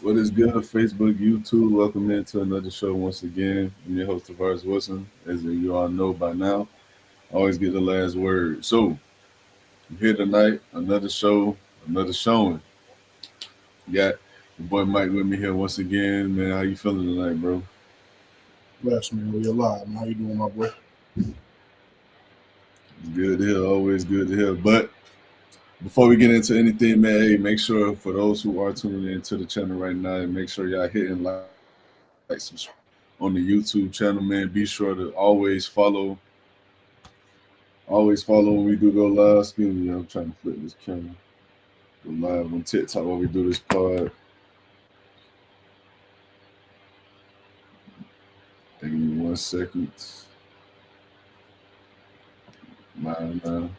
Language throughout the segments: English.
What is good, Facebook, YouTube? Welcome into another show once again. I'm your host, Tavares Wilson. As you all know by now, I always get the last word. So, I'm here tonight, another show, another showing. Got your boy Mike with me here once again. Man, how you feeling tonight, bro? Bless man, we alive. How you doing, my boy? Good to hear, always good to hear. But before we get into anything, man, hey, make sure for those who are tuning into the channel right now, make sure y'all hitting like, subscribe on the YouTube channel, man. Be sure to always follow when we do go live. Excuse me, I'm trying to flip this camera. Go live on TikTok while we do this pod. Give me 1 second. My.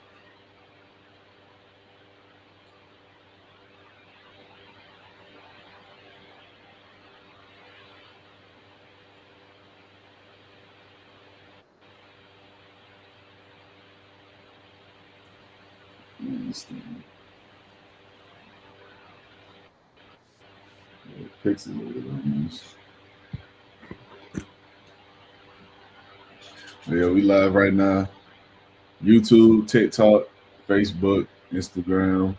Pixelated. Yeah, we live right now. YouTube, TikTok, Facebook, Instagram,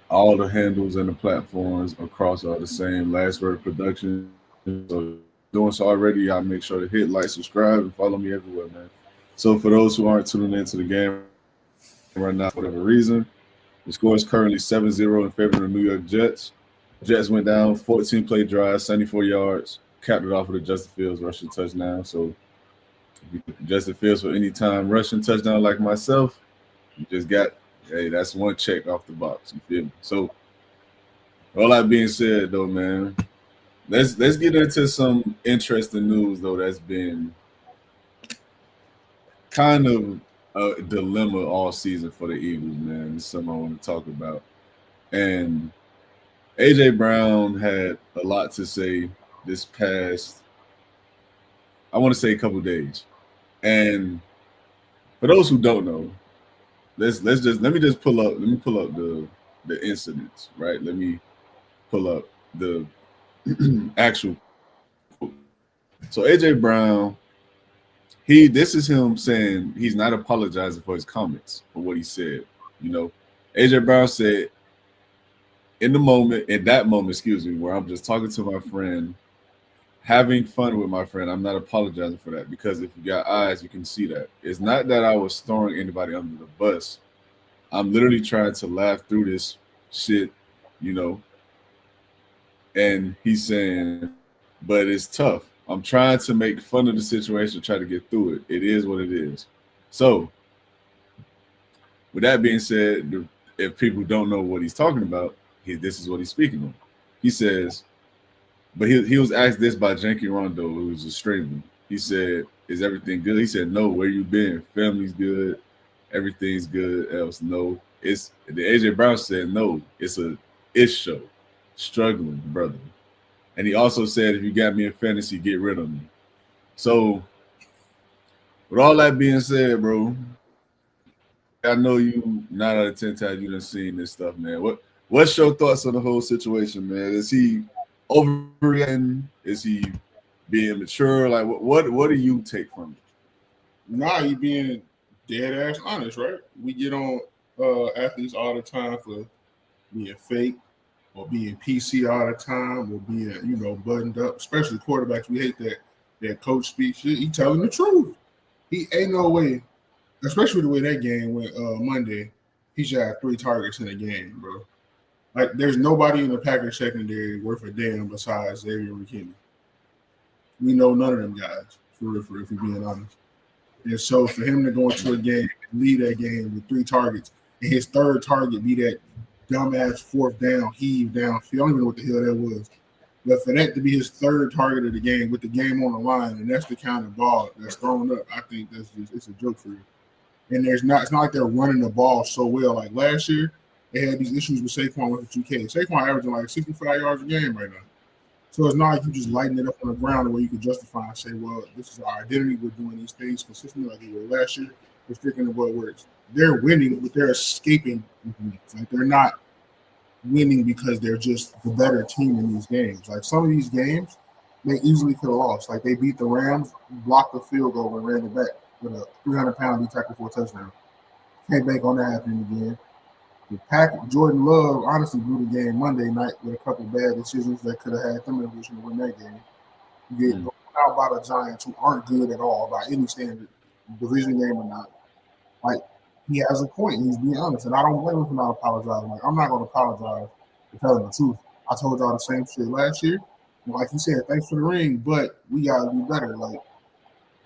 all the handles and the platforms across are the same. LastWord Production. So doing so already, y'all make sure to hit like, subscribe, and follow me everywhere, man. So for those who aren't tuning into the game right now for whatever reason, the score is currently 7-0 in favor of the New York Jets. Jets went down, 14 play drive, 74 yards, capped it off with a Justin Fields rushing touchdown. So Justin Fields for any time rushing touchdown like myself, you just got, hey, that's one check off the box. You feel me? So all that being said, though, man, let's get into some interesting news though that's been kind of a dilemma all season for the Eagles, man. It's something I want to talk about. And AJ Brown had a lot to say this past, I want to say, a couple days. And for those who don't know, let me pull up the incidents, right? Let me pull up the actual quote. So AJ Brown, this is him saying he's not apologizing for his comments for what he said. You know, AJ Brown said in that moment, excuse me, where I'm just talking to my friend, having fun with my friend, I'm not apologizing for that because if you got eyes, you can see that. It's not that I was throwing anybody under the bus. I'm literally trying to laugh through this shit, you know. And he's saying, but it's tough. I'm trying to make fun of the situation, try to get through it. It is what it is. So, with that being said, if people don't know what he's talking about, this is what he's speaking on. He says, but he was asked this by Janky Rondo, who was a streamer. He said, "Is everything good?" He said, "No. Where you been? Family's good. Everything's good. Else no." It's the AJ Brown said, "No. It's show. Struggling, brother." And he also said, "If you got me in fantasy, get rid of me." So, with all that being said, bro, I know you 9 out of 10 times you done seen this stuff, man. What's your thoughts on the whole situation, man? Is he overreacting? Is he being mature? Like, what do you take from it? Nah, you being dead ass honest, right? We get on athletes all the time for being fake or being PC all the time or being, buttoned up. Especially quarterbacks, we hate that coach speak shit. He telling the truth. He ain't no way, especially the way that game went Monday. He should have 3 targets in the game, bro. Like, there's nobody in the Packers secondary worth a damn besides Xavier McKinney. We know none of them guys, for if we're being honest. And so for him to go into a game and lead that game with 3 targets, and his third target be that dumbass fourth down, heave down. I don't even know what the hell that was. But for that to be his third target of the game with the game on the line, and that's the kind of ball that's thrown up, I think it's a joke for you. And it's not like they're running the ball so well. Like last year, they had these issues with Saquon with the 2K. Saquon averaging like 65 yards a game right now. So it's not like you just lighting it up on the ground where you can justify and say, well, this is our identity. We're doing these things consistently like they were last year. We're sticking to what works. They're winning, but they're escaping weeks. Like they're not winning because they're just the better team in these games. Like some of these games, they easily could have lost. Like they beat the Rams, blocked the field goal, and ran it back with a 300-pound D tackle for a touchdown. Can't bank on that happening again. The Jordan Love honestly blew the game Monday night with a couple bad decisions that could have had them in a position to win that game. You get blown out by the Giants, who aren't good at all by any standard, division game or not. Like he has a point. He's being honest, and I don't blame him for not apologizing. Like I'm not going to apologize for telling the truth. I told y'all the same shit last year. And like you said, thanks for the ring, but we gotta do better. Like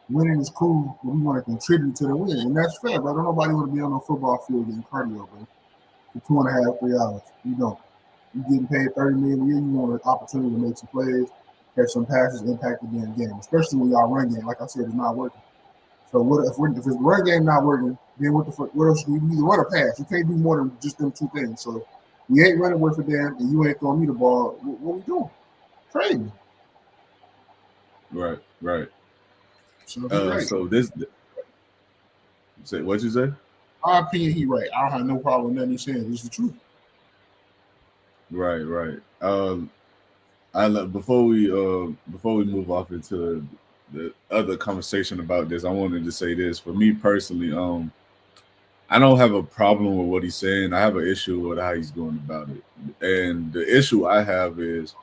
winning is cool, but we want to contribute to the win, and that's fair. But don't nobody want to be on a football field getting cardio, bro, for 2.5, 3 hours. You don't. You getting paid $30 million a year. You want an opportunity to make some plays, catch some passes, impact the damn game. Especially when y'all run game, like I said, is not working. So what if the run game not working? Then what the fuck? What else? You need to run a pass. You can't do more than just them two things. So we ain't running worth a damn, and you ain't throwing me the ball. What we doing? Trade me. Right. So, so this. Say what you say? My opinion, he right. I don't have no problem with nothing he's saying. This is the truth. Right. Before we move off into the other conversation about this, I wanted to say this. For me personally, I don't have a problem with what he's saying. I have an issue with how he's going about it. And the issue I have is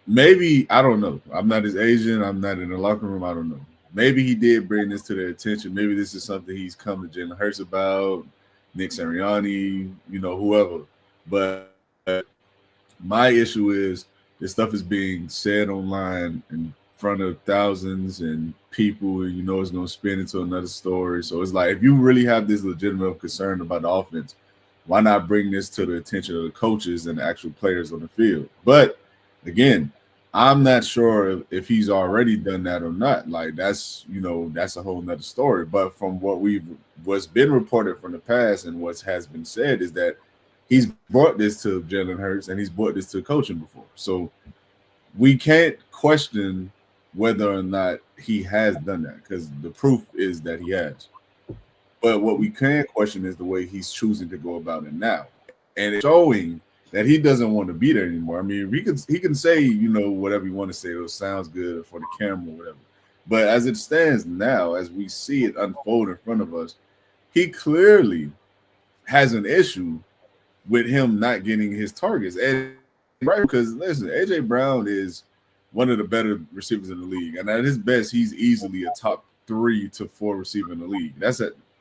maybe, I don't know. I'm not his agent. I'm not in the locker room. I don't know. Maybe he did bring this to their attention. Maybe this is something he's come to Jalen Hurts about, Nick Sirianni, whoever. But my issue is this stuff is being said online in front of thousands and people, and it's going to spin into another story. So it's like, if you really have this legitimate concern about the offense, why not bring this to the attention of the coaches and the actual players on the field? But again, I'm not sure if he's already done that or not. Like that's a whole nother story. But from what's been reported from the past and what has been said is that he's brought this to Jalen Hurts and he's brought this to coaching before. So we can't question whether or not he has done that because the proof is that he has. But what we can question is the way he's choosing to go about it now. And it's showing that he doesn't want to be there anymore. I mean, he can say, whatever you want to say. It sounds good for the camera or whatever. But as it stands now, as we see it unfold in front of us, he clearly has an issue with him not getting his targets. And right, because listen, AJ Brown is one of the better receivers in the league. And at his best, he's easily a top 3 to 4 receiver in the league.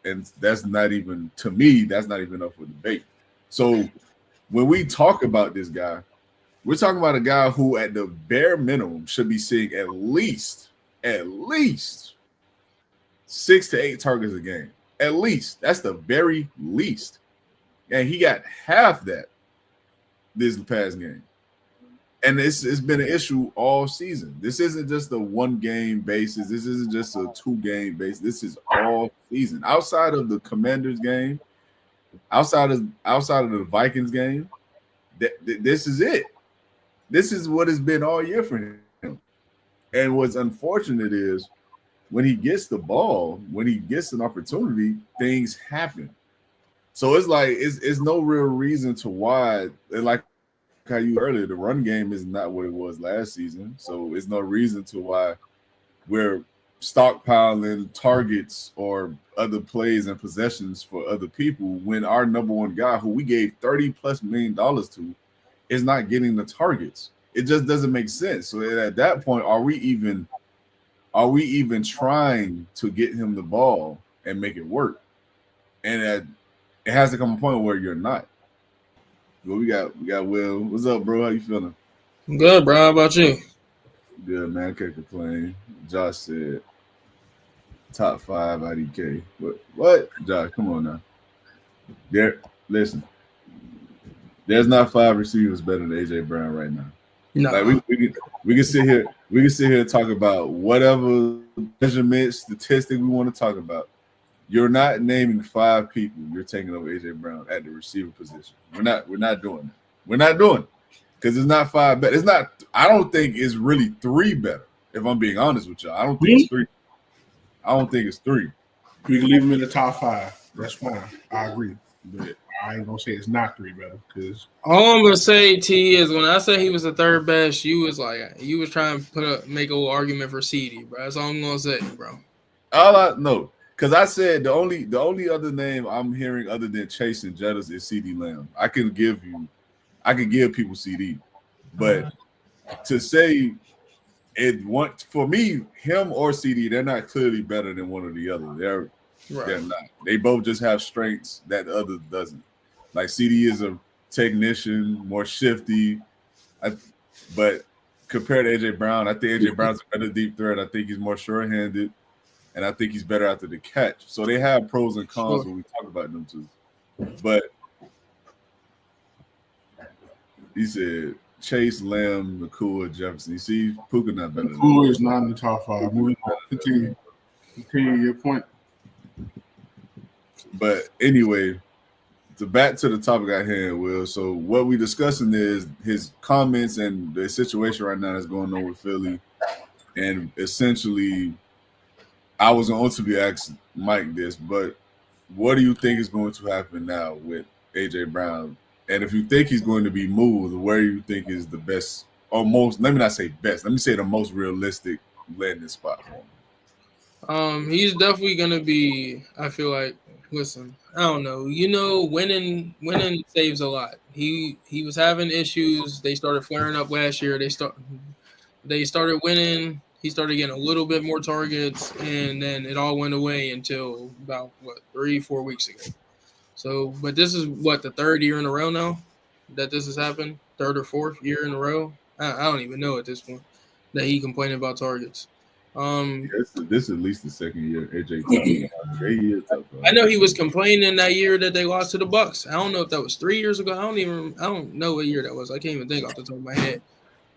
And that's not even, to me, that's not even up for debate. So when we talk about this guy, we're talking about a guy who at the bare minimum should be seeing at least 6 to 8 targets a game. At least. That's the very least. And he got half that this past game. And it's been an issue all season. This isn't just a 1-game basis. This isn't just a 2-game basis. This is all season. Outside of the Commanders game, outside of the Vikings game, this is it. This is what has been all year for him. And what's unfortunate is when he gets the ball, when he gets an opportunity, things happen. So it's like it's no real reason to why, like how you earlier, the run game is not what it was last season. So it's no reason to why we're stockpiling targets or other plays and possessions for other people when our number one guy, who we gave $30+ million to, is not getting the targets. It just doesn't make sense. So at that point, are we even trying to get him the ball and make it work? And it has to come a point where you're not. Well, we got Will. What's up, bro? How you feeling? I'm good, bro. How about you? Good, man. Can't complain. Josh said top 5 IDK. What? Josh, come on now. Listen. There's not 5 receivers better than AJ Brown right now. No. Like we can sit here and talk about whatever measurement statistic we want to talk about. You're not naming 5 people you're taking over AJ Brown at the receiver position. We're not doing that. We're not doing it because it's not 5 better. It's not. I don't think it's really 3 better. If I'm being honest with y'all, I don't think it's 3. I don't think it's 3. We can leave him in the top 5. That's fine. I agree. But I ain't gonna say it's not 3 better because All I'm gonna say, T, is when I said he was the third best, you was trying to make a little argument for CD, bro. That's all I'm gonna say, bro. All I know, because I said the only other name I'm hearing other than Chase and Jettas is CD Lamb. I can give people CD, but to say for me, him or CD, they're not clearly better than one or the other. They're not. They both just have strengths that the other doesn't. Like CD is a technician, more shifty, but compared to AJ Brown, I think AJ Brown's a better deep threat. I think he's more sure-handed, and I think he's better after the catch. So they have pros and cons when we talk about them too. But he said Chase, Lamb, Nakua, Jefferson. You see, Puka not better. Nakua is not in the top 5. Moving on. Continue your point. But anyway, back to the topic at hand, Will. So what we discussing is his comments and the situation right now that's going on with Philly. And essentially, I was going to ultimately ask Mike this, but what do you think is going to happen now with AJ Brown? And if you think he's going to be moved, where do you think is the best, or most, let me not say best, let me say the most realistic landing spot for him? He's definitely gonna be, I feel like, listen, I don't know. Winning saves a lot. He was having issues. They started flaring up last year. They started winning. He started getting a little bit more targets, and then it all went away until about 3-4 weeks ago. So, but this is the third year in a row now that this has happened. Third or fourth year in a row. I don't even know at this point that he complaining about targets. This is at least the second year AJ. I know he was complaining that year that they lost to the Bucks. I don't know if that was 3 years ago. I don't know what year that was. I can't even think off the top of my head.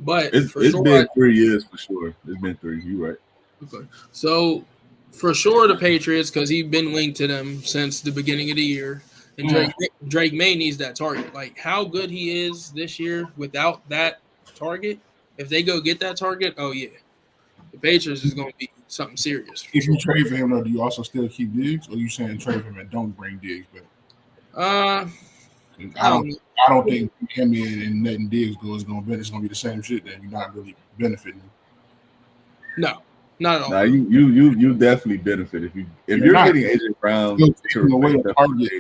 But it's been 3 years for sure. It's been 3. You right. Okay. So for sure the Patriots, because he's been linked to them since the beginning of the year. And Drake May needs that target. Like how good he is this year without that target. If they go get that target, oh yeah. The Patriots is going to be something serious. If you trade for him, though, do you also still keep Diggs, or are you saying trade for him and don't bring Diggs back? I don't think him and letting Diggs go is going to be the same shit. That you're not really benefiting. No, not at all. Nah, you definitely benefit if you're getting AJ Brown to away a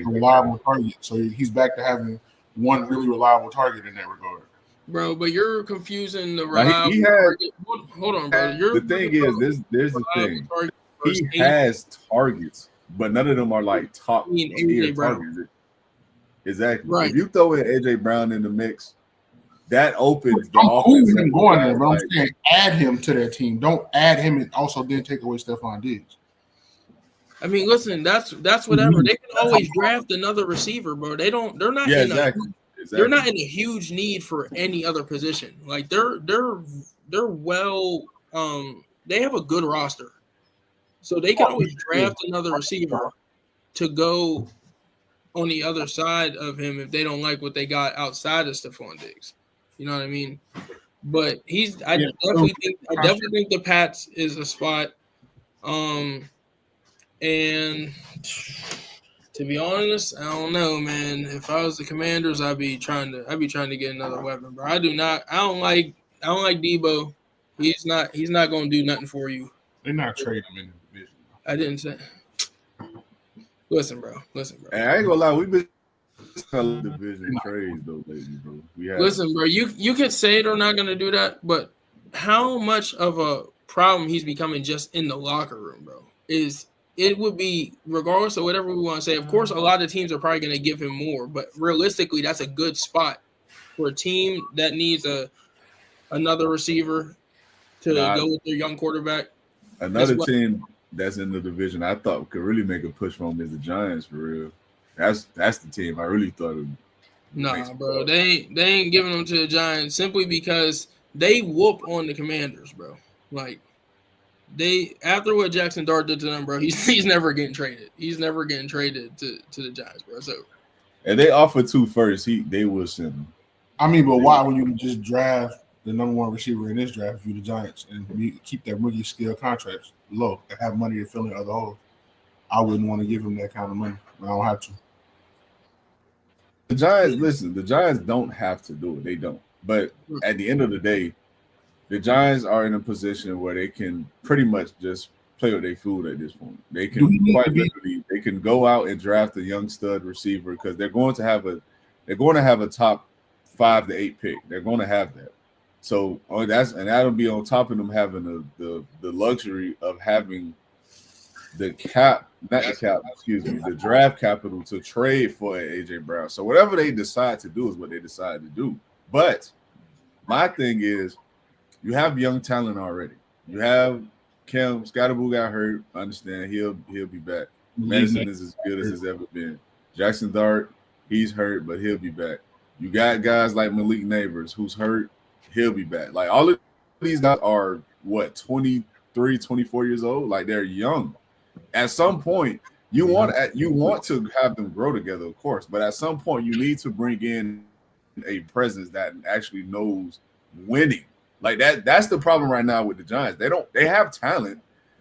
reliable target. So he's back to having one really reliable target in that regard. Bro, but you're confusing the reliable target. Hold on, bro. The thing is, there's the thing. He has targets, but none of them are like top tier targets. Exactly. Right. If you throw in AJ Brown in the mix, that opens the offense. I'm going there, but I'm saying add him to that team. Don't add him and also then take away Stephon Diggs. I mean, listen, that's whatever. They can always draft another receiver, bro. They're not They're not in a huge need for any other position. Like they're well they have a good roster. So they can always draft another receiver to go on the other side of him if they don't like what they got outside of Stephon Diggs. You know what I mean? But I definitely think the Pats is a spot. And to be honest, I don't know, man. If I was the Commanders, I'd be trying to get another weapon, bro. I don't like Debo. He's not gonna do nothing for you. They're not trading him in the division. I didn't say. Listen, bro. Hey, I ain't gonna lie, we've been division trades though lately, bro. Listen, bro. You could say they're not gonna do that, but how much of a problem he's becoming just in the locker room, bro, it would be, regardless of whatever we want to say, of course, a lot of teams are probably going to give him more, but realistically, that's a good spot for a team that needs another receiver to go with their young quarterback. Another team that's in the division I thought could really make a push for him is the Giants, for real. That's the team I really thought of. Nah, bro. They ain't giving them to the Giants simply because they whoop on the Commanders, bro. Like, after what Jackson Dart did to them, bro, he's never getting traded. He's never getting traded to the Giants, bro. So, and they offered 2 first. They will send them. I mean, but why would you just draft the number 1 receiver in this draft if you're the Giants and keep that rookie skill contracts low and have money to fill in other holes? I wouldn't want to give him that kind of money. I don't have to. Giants, listen, the Giants don't have to do it. They don't. But at the end of the day, the Giants are in a position where they can pretty much just play with their food at this point. They can quite literally they can go out and draft a young stud receiver because they're going to have a top 5 to 8 pick. They're going to have that. So that'll be on top of them having the luxury of having the draft capital to trade for AJ Brown. So whatever they decide to do is what they decide to do. But my thing is, you have young talent already. You have Cam Scottaboo got hurt. I understand he'll be back. Madison is as good as it's ever been. Jackson Dart, he's hurt, but he'll be back. You got guys like Malik Neighbors, who's hurt. He'll be back. Like all of these guys are 23, 24 years old. Like they're young. At some point, you want to have them grow together, of course. But at some point, you need to bring in a presence that actually knows winning. Like that's the problem right now with the Giants. They have talent,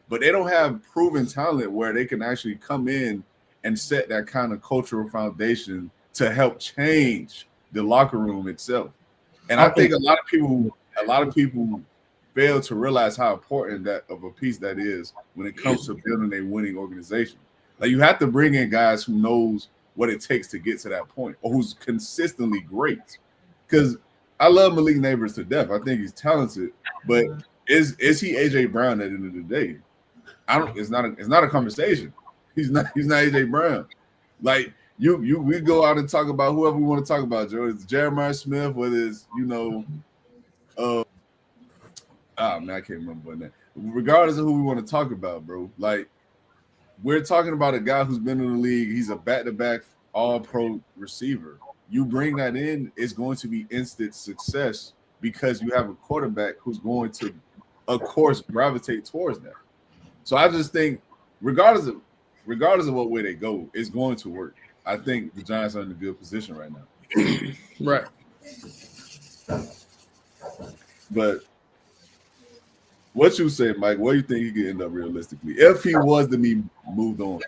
but they don't have proven talent where they can actually come in and set that kind of cultural foundation to help change the locker room itself. And I think a lot of people fail to realize how important that of a piece that is when it comes to building a winning organization. Like you have to bring in guys who knows what it takes to get to that point or who's consistently great. Because I love Malik Neighbors to death. I think he's talented, but is he AJ Brown at the end of the day? It's not a conversation. He's not AJ Brown. Like we go out and talk about whoever we want to talk about, Joe. It's Jeremiah Smith, whether it's I can't remember that. Regardless of who we want to talk about, bro. Like we're talking about a guy who's been in the league. He's a back-to-back all-pro receiver. You bring that in, it's going to be instant success because you have a quarterback who's going to, of course, gravitate towards that. So I just think, regardless of what way they go, it's going to work. I think the Giants are in a good position right now. Right. But what you say, Mike? What do you think he could end up realistically if he was to be moved on?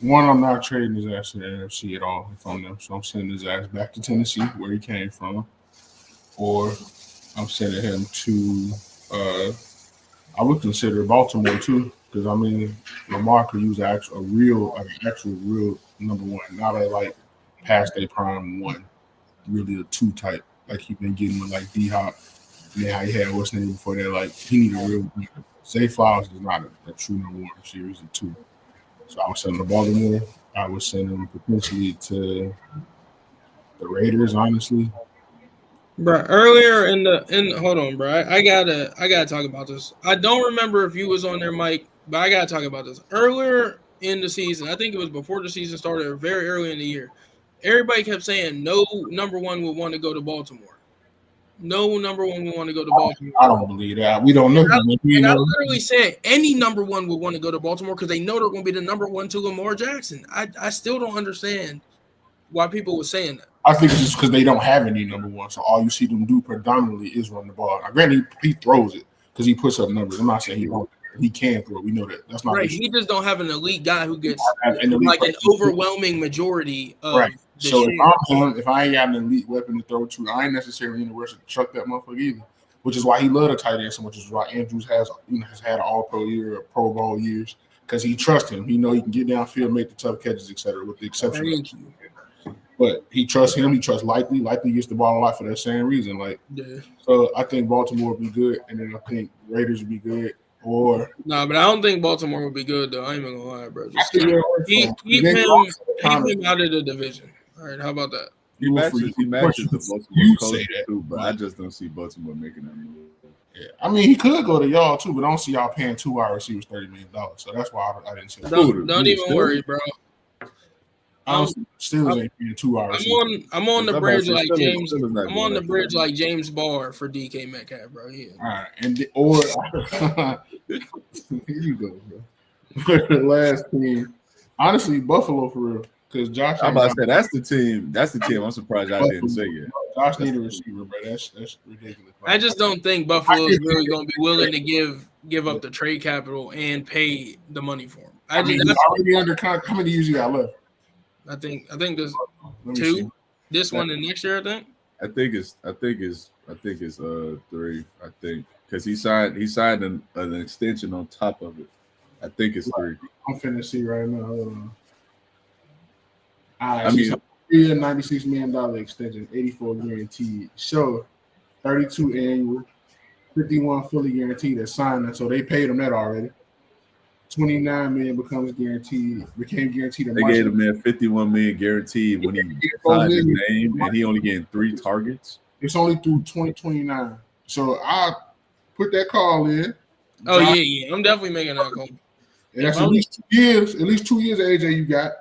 One, I'm not trading his ass to the NFC at all if I'm them. So I'm sending his ass back to Tennessee, where he came from. Or I'm sending him to I would consider Baltimore too, because I mean Lamar could use an actual real number one, not a like past their prime one, really a 2 type, like he been getting with like D-Hop. Yeah, how he had what's name before that. Like he need a real. Zay Flowers is not a true number 1 receiver. He's a 2. So I would send him to Baltimore. I would send him potentially to the Raiders. Honestly, bro. Earlier hold on, bro. I gotta talk about this. I don't remember if you was on there, Mike, but I gotta talk about this. Earlier in the season, I think it was before the season started, or very early in the year. Everybody kept saying no number 1 would want to go to Baltimore. No number 1 would want to go to Baltimore. I don't believe that. We don't know. I literally said any number 1 would want to go to Baltimore because they know they're going to be the number 1 to Lamar Jackson. I still don't understand why people were saying that. I think it's just because they don't have any number 1. So all you see them do predominantly is run the ball. Now, granted, he throws it because he puts up numbers. I'm not saying he won't. He can throw it. We know that. That's not right. He just don't have an elite guy who gets like an overwhelming majority of right. So if I ain't got an elite weapon to throw to, I ain't necessarily in the rush to chuck that motherfucker either. Which is why he loved a tight end so much. Is why Andrews has had an All-Pro year or Pro Bowl years because he trusts him. He know he can get downfield, make the tough catches, etc. With the exception, but he trusts him. He trusts Likely. Likely gets the ball a lot for that same reason. Like, so I think Baltimore would be good, and then I think Raiders would be good. Or but I don't think Baltimore would be good though. I ain't even gonna lie, bro. Just keep him out of the division. All right, how about that? He matches the Baltimore coach too, but I just don't see Baltimore making that move. Yeah, I mean he could go to y'all too, but I don't see y'all paying 2 wide receivers $30 million. So that's why I didn't say. Don't even worry, bro. Still ain't paying 2 wide receivers. I'm on the bridge like James. I'm on the bridge like James Barr for DK Metcalf, bro. Yeah. All right, here you go, bro. The last team, honestly, Buffalo for real. Because Josh, I'm about to say that's the team. That's the team. I'm surprised I didn't say it. Josh need a receiver, bro. That's ridiculous. I just don't think Buffalo is really going to be willing to give up the trade capital and pay the money for him. Already under contract. How many years you got left? I think this 2. This one and next year, I think. I think it's 3. I think because he signed an extension on top of it. I think it's 3. I'm finna see right now. I mean, $96 million extension, 84 guaranteed. Sure, 32 annual, 51 fully guaranteed. That's signed, so they paid him that already. 29 million became guaranteed. They gave him that 51 million guaranteed when he signed his name, and he only getting 3 targets. It's only through 2029. So I put that call in. Oh yeah, I'm definitely making that call. And that's at least 2 years. At least 2 years of AJ you got.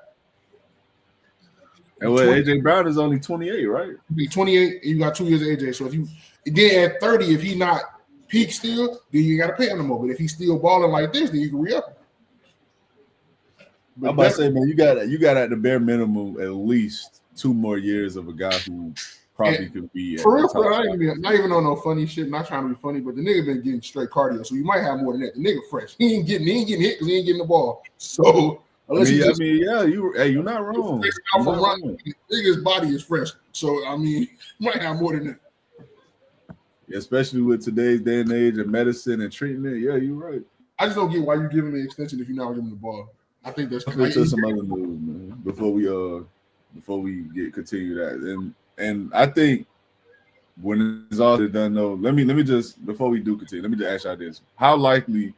And well, AJ Brown is only 28, right? He's 28, and you got 2 years of AJ. So if you then at 30, if he not peak still, then you got to pay him no more. But if he's still balling like this, then you can re-up him. I'm about to say, man, you got at the bare minimum at least 2 more years of a guy who probably could be. For real, not even on no funny shit. Not trying to be funny, but the nigga been getting straight cardio, so you might have more than that. The nigga fresh. He ain't getting hit because he ain't getting the ball. So you're not wrong. Nigga's body is fresh, so I mean, you might have more than that. Especially with today's day and age and medicine and treatment. Yeah, you're right. I just don't get why you giving me an extension if you're not giving him the ball. I think that's to some other news, man. Before we continue that, and I think when it's all done, though, let me just before we do continue, let me just ask y'all this: how likely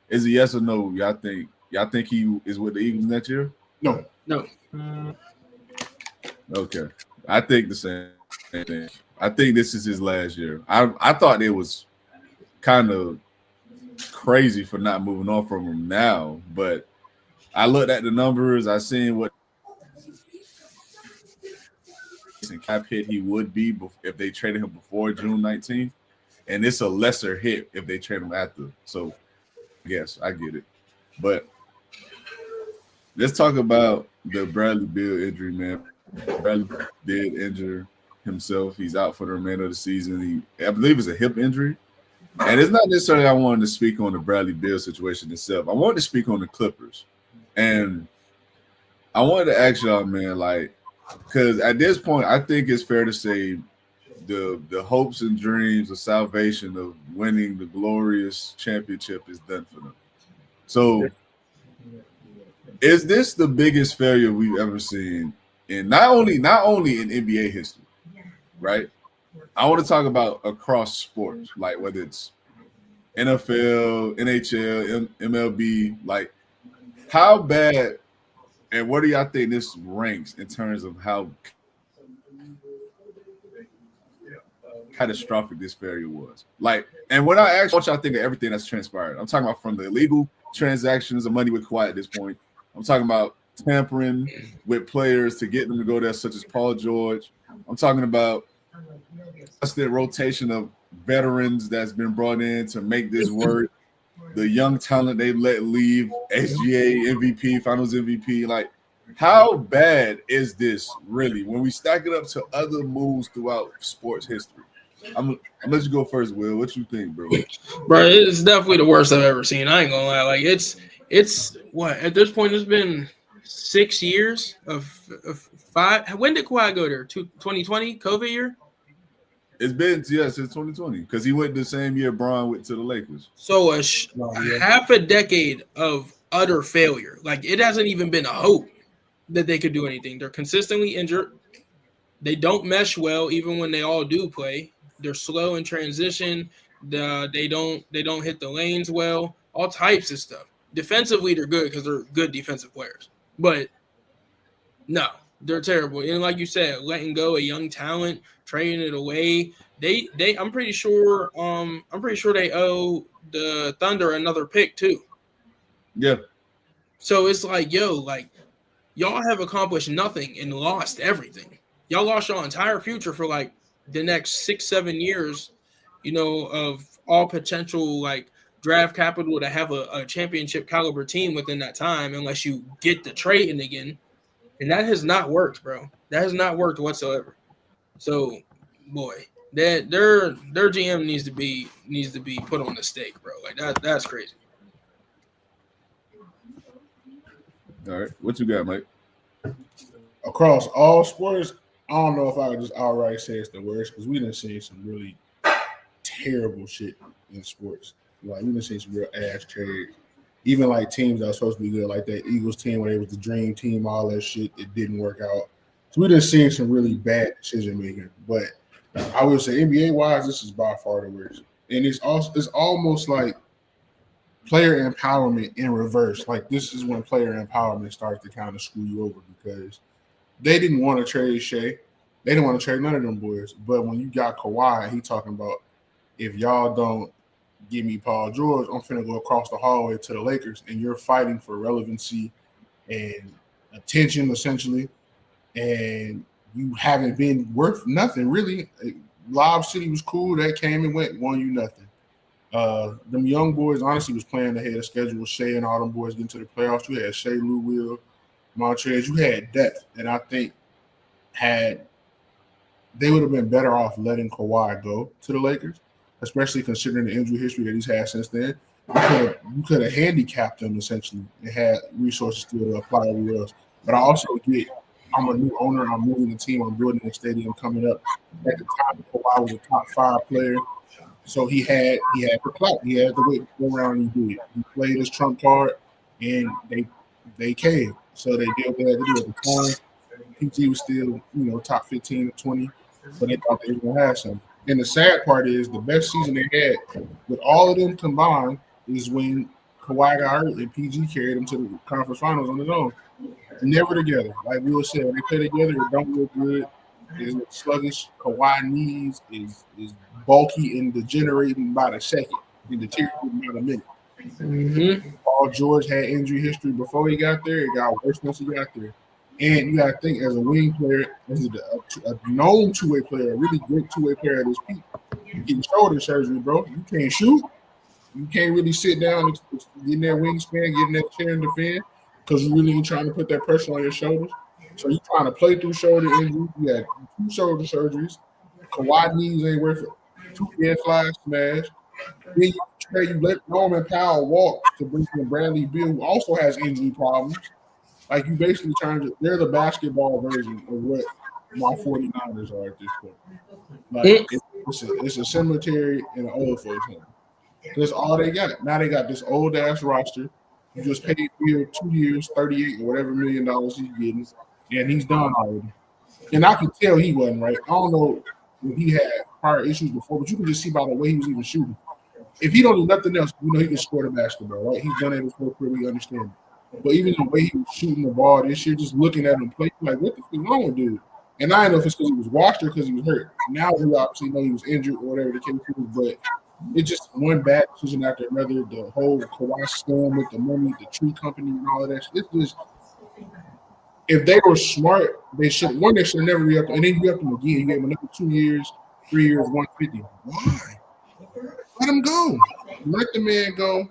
is it? Yes or no? Y'all think he is with the Eagles next year? No. Okay, I think the same thing. I think this is his last year. I thought it was kind of crazy for not moving on from him now, but I looked at the numbers. I seen what cap hit he would be if they traded him before June 19th, and it's a lesser hit if they trade him after. So, yes, I get it. But let's talk about the Bradley Beal injury, man. Bradley did injure himself. He's out for the remainder of the season. I believe it's a hip injury. And it's not necessarily I wanted to speak on the Bradley Beal situation itself. I wanted to speak on the Clippers. And I wanted to ask y'all, man, like, because at this point, I think it's fair to say the hopes and dreams of salvation of winning the glorious championship is done for them. So is this the biggest failure we've ever seen in not only in NBA history, right? I want to talk about across sports, like whether it's NFL, NHL, MLB, like how bad and what do y'all think this ranks in terms of how catastrophic this failure was? Like, and when I ask what y'all think of everything that's transpired, I'm talking about from the illegal transactions of money with Kawhi at this point. I'm talking about tampering with players to get them to go there, such as Paul George. I'm talking about the rotation of veterans that's been brought in to make this work. The young talent they let leave, SGA MVP, Finals MVP. Like, how bad is this really when we stack it up to other moves throughout sports history? I'm gonna let you go first, Will. What you think, bro? Bro, it's definitely the worst I've ever seen. I ain't gonna lie. Like, it's what at this point it's been 6 years of 5. When did Kawhi go there? 2020 COVID year? It's been since 2020 because he went the same year Bron went to the Lakers. So half a decade of utter failure. Like, it hasn't even been a hope that they could do anything. They're consistently injured. They don't mesh well, even when they all do play. They're slow in transition. They don't hit the lanes well. All types of stuff. Defensively, they're good because they're good defensive players. But no, they're terrible. And like you said, letting go a young talent, trading it away. I'm pretty sure they owe the Thunder another pick too. Yeah. So it's like, y'all have accomplished nothing and lost everything. Y'all lost your entire future for like the next 6-7 years, of all potential like draft capital to have a championship caliber team within that time, unless you get the trading again. And that has not worked, bro. That has not worked whatsoever. So, boy, their GM needs to be put on the stake, bro. Like that's crazy. All right, what you got, Mike? across all sports, I don't know if I would just outright say it's the worst because we done seen some really terrible shit in sports. Like we done seen some real ass trades. Even like teams that are supposed to be good, like that Eagles team where it was the dream team, all that shit, it didn't work out. So we done seen some really bad decision making. But I would say NBA wise, this is by far the worst. And it's almost like player empowerment in reverse. Like this is when player empowerment starts to kind of screw you over because they didn't want to trade Shea. They didn't want to trade none of them boys. But when you got Kawhi, he talking about if y'all don't give me Paul George, I'm finna go across the hallway to the Lakers, and you're fighting for relevancy and attention essentially, and you haven't been worth nothing really. Lob City was cool. That came and went, won you nothing. Them young boys honestly was playing ahead of schedule. Shea and all them boys getting to the playoffs. You had Shea, Lou Will, Montrez. You had depth, and I think they would have been better off letting Kawhi go to the Lakers, especially considering the injury history that he's had since then. You could have handicapped him essentially and had resources still to apply everywhere else. But I also get I'm a new owner. I'm moving the team. I'm building a stadium coming up. At the time, Kawhi was a top 5 player, so he had the clout. He had the way to go around and he did. He played his trump card, and they caved. So they did what they had to do at the time. PG was still top 15 or 20, but they thought they were gonna have something. And the sad part is the best season they had with all of them combined is when Kawhi got hurt and PG carried them to the conference finals on his own. Never together. Like we were saying, when they play together, it don't look good. It's sluggish. Kawhi knees is bulky and degenerating by the second and deteriorating by the minute. Mm-hmm. Paul George had injury history before he got there. It got worse once he got there. And you got to think, as a wing player, as a known two-way player, a really good two-way player at his peak, you're getting shoulder surgery, bro. You can't shoot. You can't really sit down and get in that wingspan, get in that chair and defend because you really ain't trying to put that pressure on your shoulders. So you're trying to play through shoulder injuries. You had 2 shoulder surgeries. Kawhi knees ain't worth it. 2 dead flies smashed. Then you let Norman Powell walk to bring in Bradley Beal, who also has injury problems. Like, you basically they're the basketball version of what my 49ers are at this point. Like, it's a cemetery in an old folks' home. That's all they got. Now they got this old-ass roster. You just paid Beal 2 years, $38 or whatever $1 million he's getting, and he's done already. And I could tell he wasn't right. I don't know if he had prior issues before, but you can just see by the way he was even shooting. If he don't do nothing else, he can score the basketball, right? He's done it his whole career. We understand it. But even the way he was shooting the ball this year, just looking at him play, like, what the fuck is wrong with dude? And I don't know if it's because he was washed or because he was hurt. Now we obviously know he was injured or whatever the case is, but it's just one bad decision after another. The whole Kawhi scam with the money, the tree company, and all of that. It's just, if they were smart, they should have never re-upped, and then you up them again. You gave him another 2 years, 3 years, 150. Why? Let him go. Let the man go.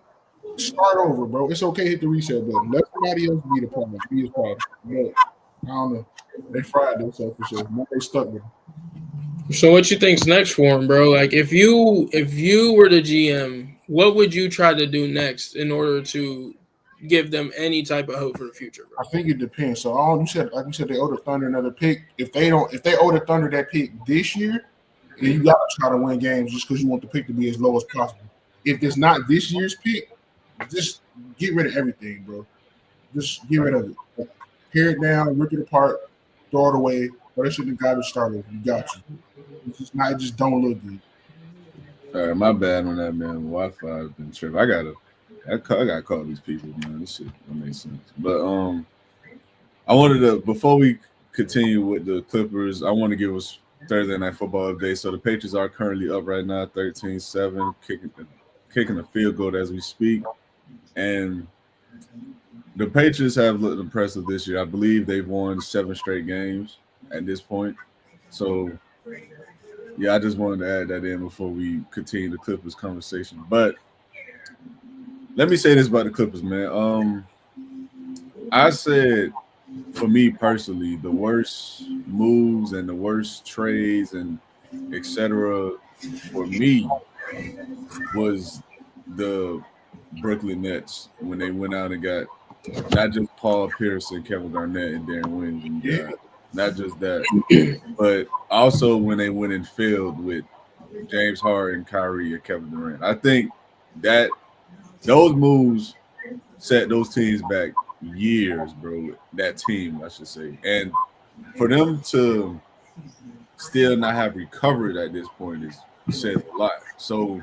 Start over, bro. It's okay to hit the reset button. Let somebody else be the problem. Be his problem. But I don't know. They fried themselves for sure. Now they stuck with him. So what you think's next for him, bro? Like, if you were the GM, what would you try to do next in order to give them any type of hope for the future, bro? I think it depends. So like you said, they owe the Thunder another pick. If they owe the Thunder that pick this year, then you gotta try to win games just because you want the pick to be as low as possible. If it's not this year's pick, just get rid of everything, bro. Just get rid of it. Tear it down, rip it apart, throw it away. But that shit the garbage started. You got to. It just don't look good. All right, my bad on that, man. Wi-Fi has been tripping. I gotta call these people, man. This shit don't make sense. But I wanted to, before we continue with the Clippers, I want to give us Thursday night football update. So the Patriots are currently up right now, 13-7, kicking a field goal as we speak. And the Patriots have looked impressive this year. I believe they've won 7 straight games at this point. So, yeah, I just wanted to add that in before we continue the Clippers conversation. But let me say this about the Clippers, man. I said, for me personally, the worst moves and the worst trades and etc. for me was the Brooklyn Nets when they went out and got Not just Paul Pierce and Kevin Garnett and Darren Williams and guys. Not just that, but also when they went in field with James Harden, Kyrie, and Kevin Durant. I think that those moves set those teams back years, bro. That team, I should say. And for them to still not have recovered at this point says a lot. So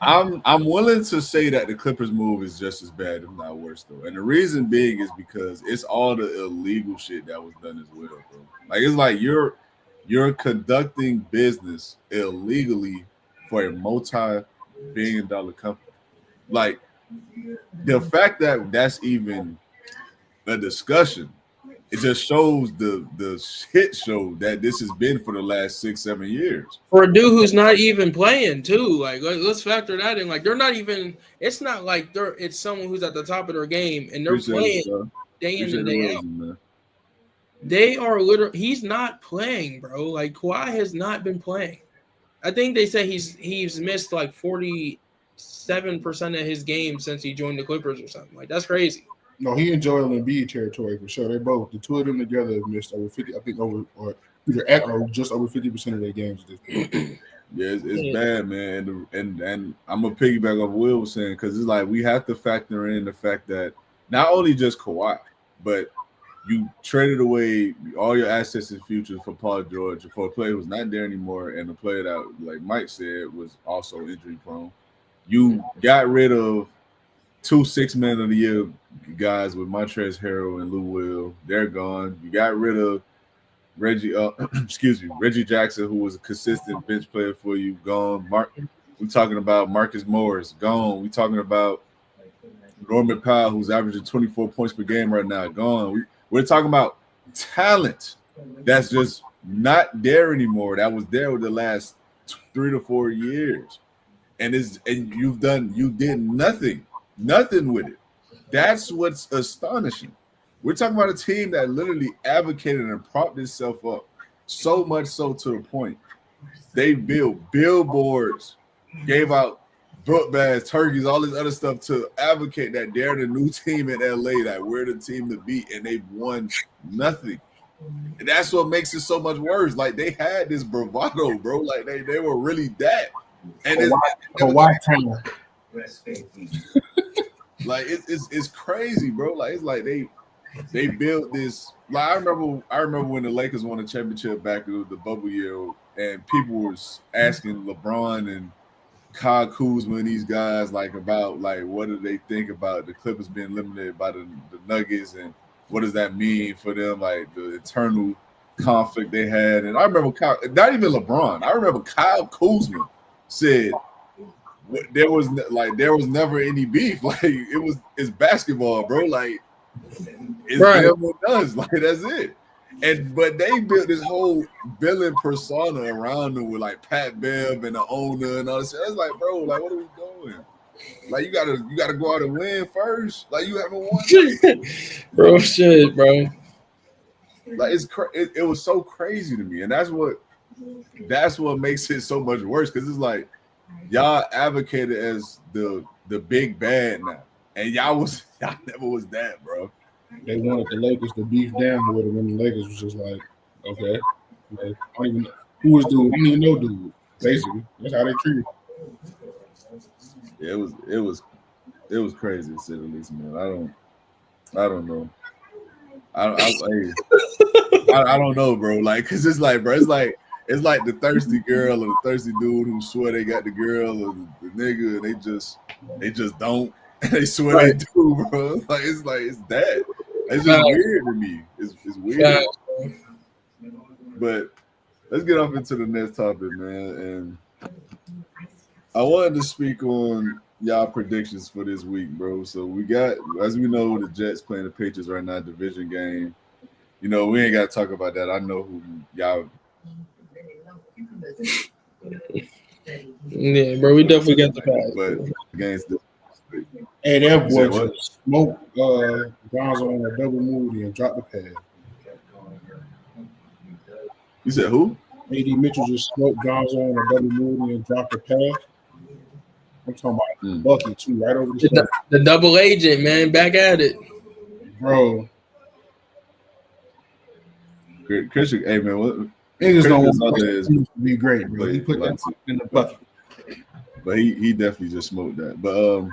I'm willing to say that the Clippers move is just as bad, if not worse, though. And the reason being is because it's all the illegal shit that was done as well, bro. Like it's like you're conducting business illegally for a multi-billion-dollar company. Like the fact that that's even a discussion, it just shows the shit show that this has been for the last 6-7 years. For a dude who's not even playing too, like let's factor that in. Like they're not even. It's not like it's someone who's at the top of their game and they're playing day in and day out. Man. They are literally. He's not playing, bro. Like Kawhi has not been playing. I think they say he's missed like 47% of his games since he joined the Clippers or something. Like that's crazy. No, he and Joel Embiid territory for sure. They both, the two of them together, have missed over 50. I think over or either at or just over 50% of their games at this point. Yeah, it's bad, man. And I'm gonna piggyback off what Will was saying because it's like we have to factor in the fact that not only just Kawhi, but you traded away all your assets and futures for Paul George, for a player who's not there anymore, and a player that, like Mike said, was also injury prone. You got rid of 2 6-man of the year guys with Montrezl Harrell and Lou Will. They're gone. You got rid of Reggie Jackson, who was a consistent bench player for you, gone. We're talking about Marcus Morris, gone. We're talking about Norman Powell, who's averaging 24 points per game right now, gone. We're talking about talent that's just not there anymore. That was there with the last 3 to 4 years, and you did nothing with it. That's what's astonishing. We're talking about a team that literally advocated and propped itself up so much so to the point they built billboards, gave out book bags, turkeys, all this other stuff to advocate that they're the new team in LA, that we're the team to beat, and they've won nothing. And that's what makes it so much worse. Like they had this bravado, bro. Like they were really that. And like it's crazy, bro. Like it's like they built this. Like I remember when the Lakers won a championship back in the bubble year, and people were asking LeBron and Kyle Kuzma and these guys about what do they think about the Clippers being eliminated by the Nuggets, and what does that mean for them, like the internal conflict they had. And I remember not even LeBron. I remember Kyle Kuzma said there was never any beef. Like it's basketball, bro. Like it's them what does. Like that's it. But they built this whole villain persona around them with like Pat Bev and the owner and all this. It's like, bro, like what are we doing? Like you gotta go out and win first. Like you haven't won, bro. Shit, bro. Like it was so crazy to me, and that's what makes it so much worse, because it's like y'all advocated as the big bad now, and y'all never was that, bro. They wanted the Lakers to beef down with it when the Lakers was just like, okay, I don't even know who was dude. I don't even know dude. Basically, that's how they treated. Yeah, it was crazy to say the least, man. I don't know. I don't know, bro. Like, cause it's like, bro, it's like the thirsty girl or the thirsty dude who swear they got the girl or the nigga, and they just don't. They swear they do, bro. It's that. It's just weird to me. It's weird. But let's get off into the next topic, man. And I wanted to speak on y'all predictions for this week, bro. So we got, as we know, the Jets playing the Patriots right now, division game. You know, we ain't got to talk about that. I know who y'all. Yeah, bro, we definitely got the pass. But against the. Hey, that boy just smoked Gonzo on a double moody and dropped the pad. You said who? A.D. Mitchell just smoked Gonzo on a double moody and dropped the pad. I'm talking about bucket too, right over the double agent, man, back at it, bro. Christian, hey man, what? Niggas don't want to be great, bro. He put that in the bucket, but he definitely just smoked that. But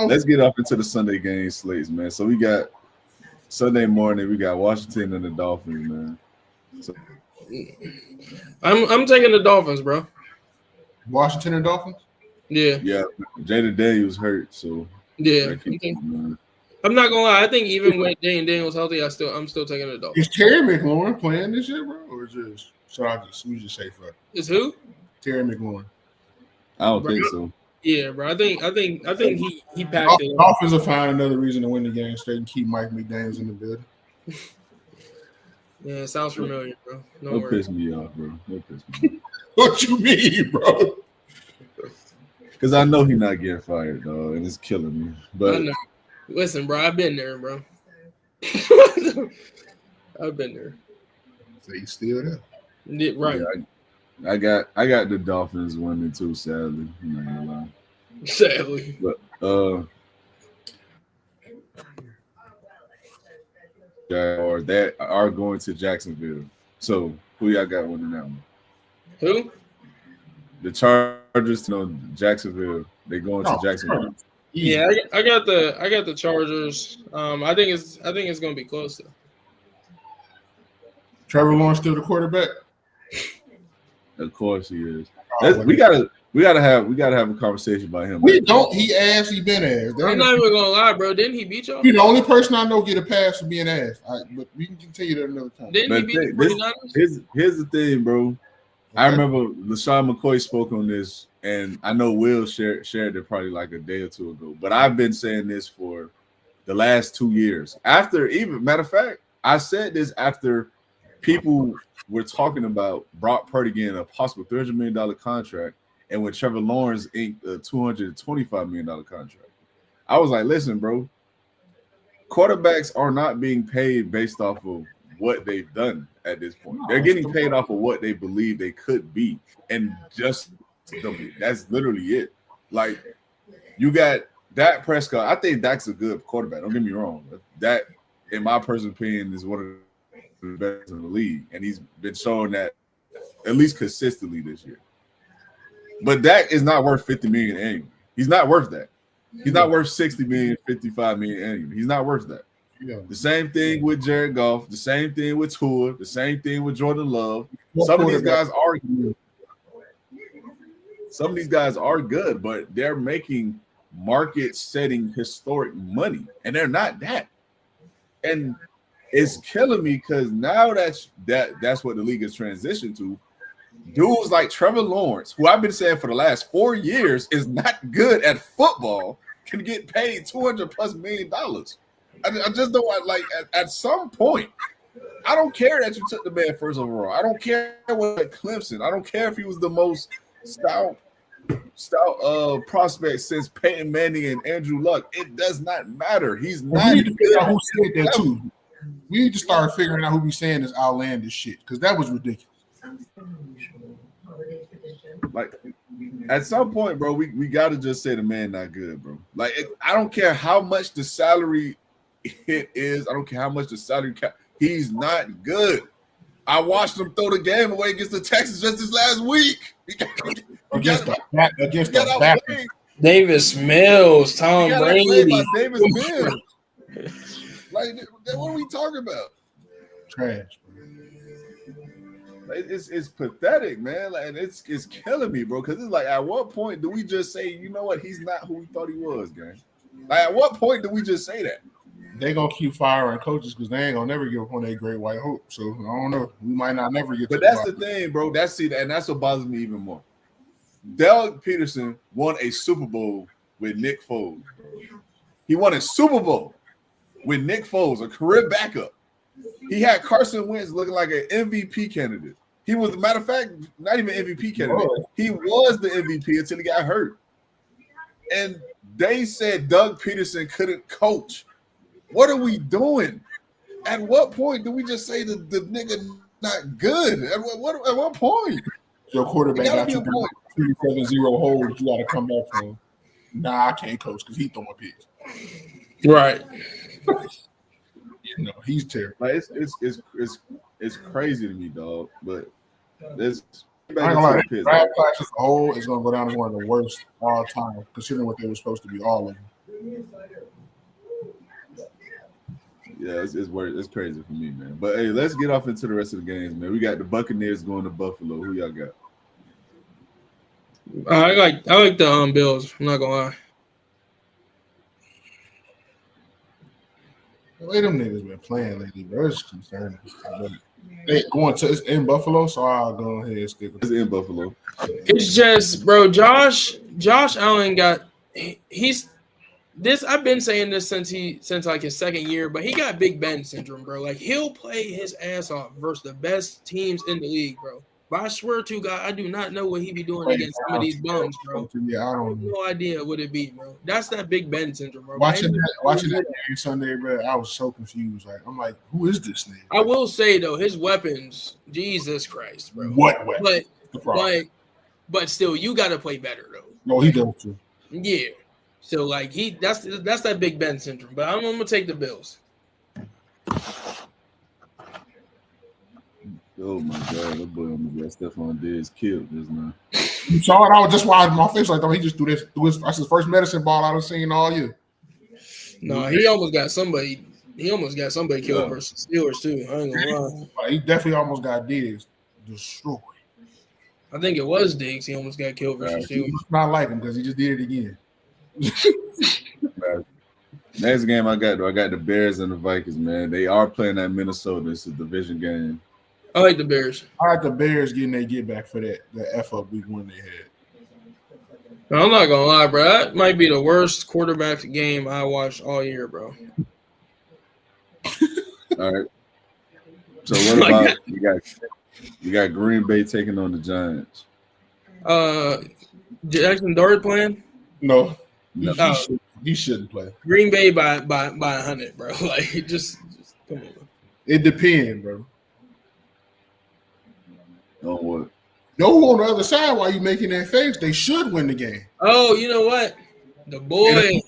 let's get up into the Sunday game slates, man. So we got Sunday morning, we got Washington and the Dolphins, man. So, I'm taking the Dolphins, bro. Washington and Dolphins. Yeah. Jaden Daniels hurt, so yeah. I'm not gonna lie. I think even when Jaden Daniels healthy, I'm still taking the Dolphins. Is Terry McLaurin playing this year, bro, or just we just say fuck? Is who? Terry McLaurin. I don't think so. Yeah, bro. I think he packed it. Dolphins will find another reason to win the game straight and keep Mike McDaniels in the building. Yeah, it sounds familiar, bro. Don't piss me off, bro. Don't piss me off. What you mean, bro? Because I know he's not getting fired, dog, and it's killing me. But I know. Listen, bro, I've been there, bro. I've been there. So you still there? Yeah, right. Yeah, I got the Dolphins winning too, sadly. I'm not gonna lie. Sadly. But or that are going to Jacksonville. So who y'all got winning that one? Who? The Chargers, Jacksonville. They're going to Jacksonville. Yeah, I got the Chargers. I think it's gonna be close though. Trevor Lawrence still the quarterback? Of course he is. We gotta have a conversation about him. We don't. He asked. He been asked. I'm not even gonna lie, bro. Didn't he beat y'all? He's the only person I know get a pass for being asked. But we can continue that another time. Didn't he beat the 49ers? Here's the thing, bro. Okay. I remember LaShawn McCoy spoke on this, and I know Will shared it probably like a day or two ago. But I've been saying this for the last 2 years. Matter of fact, I said this after people were talking about Brock Purdy getting a possible $300 million contract, and when Trevor Lawrence inked a $225 million contract. I was like, listen, bro, quarterbacks are not being paid based off of what they've done at this point. They're getting paid off of what they believe they could be, and that's literally it. Like, you got Dak Prescott. I think Dak's a good quarterback. Don't get me wrong. That, in my personal opinion, is one of the best in the league, and he's been showing that at least consistently this year. But Dak is not worth $50 million annually. He's not worth that. He's not worth $60 million, $55 million annually. He's not worth that. Yeah. The same thing with Jared Goff. The same thing with Tua. The same thing with Jordan Love. Some of these guys are good. Some of these guys are good, but they're making market-setting historic money, and they're not that. And it's killing me because now that's what the league has transitioned to. Dudes like Trevor Lawrence, who I've been saying for the last 4 years is not good at football, can get paid $200+ million. I just don't like at some point. I don't care that you took the man first overall. I don't care what at Clemson. I don't care if he was the most stout prospect since Peyton Manning and Andrew Luck. It does not matter. He's not. We need to figure out who said that too. We need to start figuring out who be saying this outlandish shit because that was ridiculous. Like, at some point, bro, we got to just say the man not good, bro. Like, I don't care how much the salary hit is. I don't care how much the salary cap. He's not good. I watched him throw the game away against the Texans just this last week. Against the Davis Mills, Tom Brady. Davis Mills. Like, what are we talking about? Trash. It's pathetic, man. Like, it's killing me, bro. Because it's like, at what point do we just say, you know what, he's not who we thought he was, gang? Like, at what point do we just say that? They're gonna keep firing coaches because they ain't gonna never give up on their great white hope. So I don't know. We might not never get. But that's the thing, bro. And that's what bothers me even more. Doug Peterson won a Super Bowl with Nick Foles. He won a Super Bowl with Nick Foles, a career backup. He had Carson Wentz looking like an MVP candidate. He was, matter of fact, not even MVP candidate. He was the MVP until he got hurt. And they said Doug Peterson couldn't coach. What are we doing? At what point do we just say the nigga not good? At what point? Your quarterback got you 27-0 holes. You got to come back from. Nah, I can't coach because he's throwing picks. Right. You know, he's terrible. Like it's crazy to me, dog. But there's I ain't gonna lie, draft class as a whole is gonna go down as one of the worst all time, considering what they were supposed to be, all of them. Yeah, it's crazy for me, man. But hey, let's get off into the rest of the games, man. We got the Buccaneers going to Buffalo. Who y'all got? I like the Bills. I'm not gonna lie. The way them niggas been playing lately, bro, it's concerning. They going to it's in Buffalo, so I'll go ahead and stick with it. It's in Buffalo. It's just, bro, Josh Allen he's this. I've been saying this since like his second year, but he got Big Ben syndrome, bro. Like he'll play his ass off versus the best teams in the league, bro. But I swear to God, I do not know what he be doing against some of these bums, bro. Yeah, I have no idea what it be, bro. That's that Big Ben syndrome, bro. Watching that game Sunday, bro, I was so confused. Like, I'm like, who is this nigga? I will say though, his weapons, Jesus Christ, bro. What weapons? But still, you got to play better though. No, he does too. Yeah. So like that's that Big Ben syndrome. But I'm gonna take the Bills. Oh my God, that boy almost got Stephon Diggs killed just now. You saw it? I was just watching my face like, he just threw this. That's his first medicine ball I've seen all year. No, he almost got somebody. He almost got somebody killed versus Steelers too. I ain't gonna lie. He definitely almost got Diggs destroyed. I think it was Diggs. He almost got killed versus Steelers. Not like him because he just did it again. Next game I got the Bears and the Vikings, man. They are playing at Minnesota. It's a division game. I like the Bears. I like the Bears getting their get back for that F up week one they had. I'm not gonna lie, bro. That might be the worst quarterback game I watched all year, bro. All right. So what about you got Green Bay taking on the Giants? Jackson Dart playing? No. He shouldn't play. Green Bay by 100, bro. Like just come on. It depends, bro. On what? No, on the other side, while you making that face, they should win the game. Oh, you know what? The boy.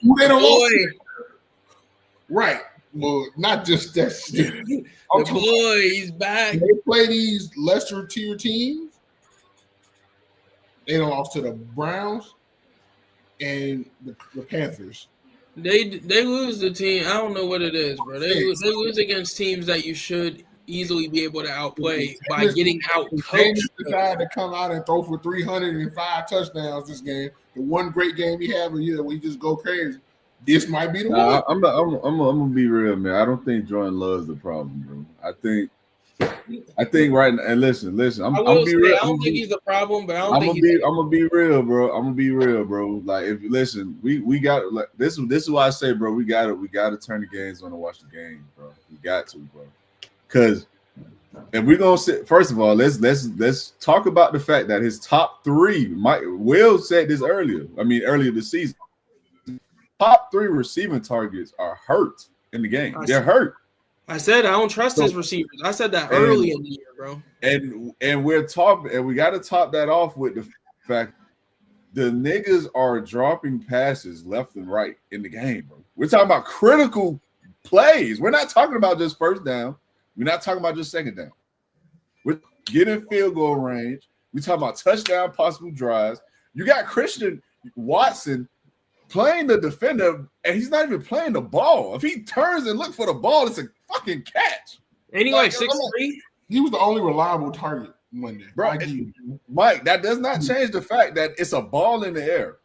Right. Well, not just that shit. The boy, he's back. They play these lesser tier teams. They lost to the Browns and the Panthers. They lose the team. I don't know what it is, bro. They lose against teams that you should easily be able to outplay by getting out coached. They decided to come out and throw for 305 touchdowns this game. The one great game he had a year where he just go crazy. This might be the one. I'm gonna be real, man. I don't think Jordan Love's the problem, bro. I think right now, and listen. I'm gonna be real. I don't think he's the problem, but I'm gonna be real, bro. I'm gonna be real, bro. Like, if listen, we got like this is why I say, bro, we gotta turn the games on and watch the game, bro. We got to, bro. Because if we're gonna sit, first of all, let's talk about the fact that his top three, Will said this earlier this season. Top three receiving targets are hurt in the game. They're hurt. I said I don't trust his receivers. I said that early in the year, bro. And we're talking, and we got to top that off with the fact the niggas are dropping passes left and right in the game, bro. We're talking about critical plays. We're not talking about just first down. We're not talking about just second down. We're getting field goal range. We're talking about touchdown, possible drives. You got Christian Watson playing the defender, and he's not even playing the ball. If he turns and looks for the ball, it's a fucking catch. And he like 6'3"? He was the only reliable target Monday. Bro, Mike, that does not change the fact that it's a ball in the air.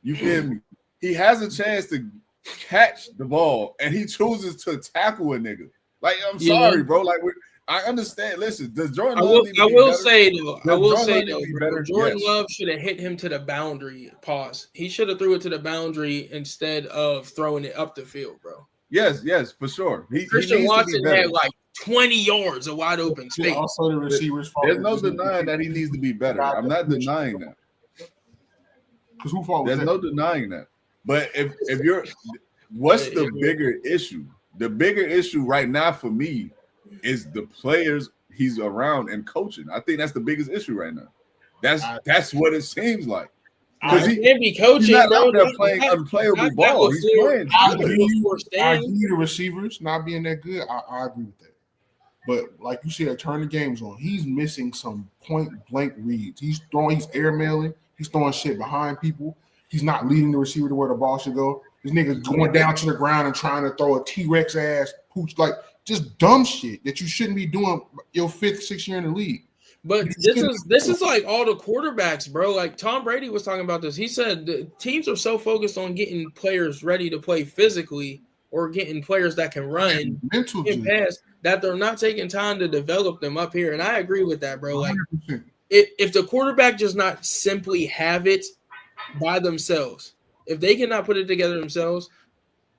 You feel me? He has a chance to catch the ball, and he chooses to tackle a nigga. Like, I'm sorry, bro. Like, I understand. Listen, does Jordan Love I will say though, Jordan Love should have hit him to the boundary. Pause. He should have threw it to the boundary instead of throwing it up the field, bro. Yes, for sure. Christian Watson had like 20 yards of wide open space. Also, the receivers. There's no denying that he needs to be better. I'm not denying that. Because who fault? There's no denying that. But if you're, what's the bigger issue? The bigger issue right now for me is the players he's around and coaching. I think that's the biggest issue right now. That's what it seems like. Because he can't be coaching, he's not bro. out there playing unplayable ball. He's playing. I give you the receivers not being that good. I agree with that. But like you said, turn the games on. He's missing some point blank reads. He's airmailing. He's throwing shit behind people. He's not leading the receiver to where the ball should go. This nigga's going down to the ground and trying to throw a T-Rex ass pooch, like just dumb shit that you shouldn't be doing your 5th, 6th year in the league. But this is like all the quarterbacks, bro. Like Tom Brady was talking about this. He said the teams are so focused on getting players ready to play physically or getting players that can run and pass that they're not taking time to develop them up here. And I agree with that, bro. Like if the quarterback does not simply have it by themselves, if they cannot put it together themselves,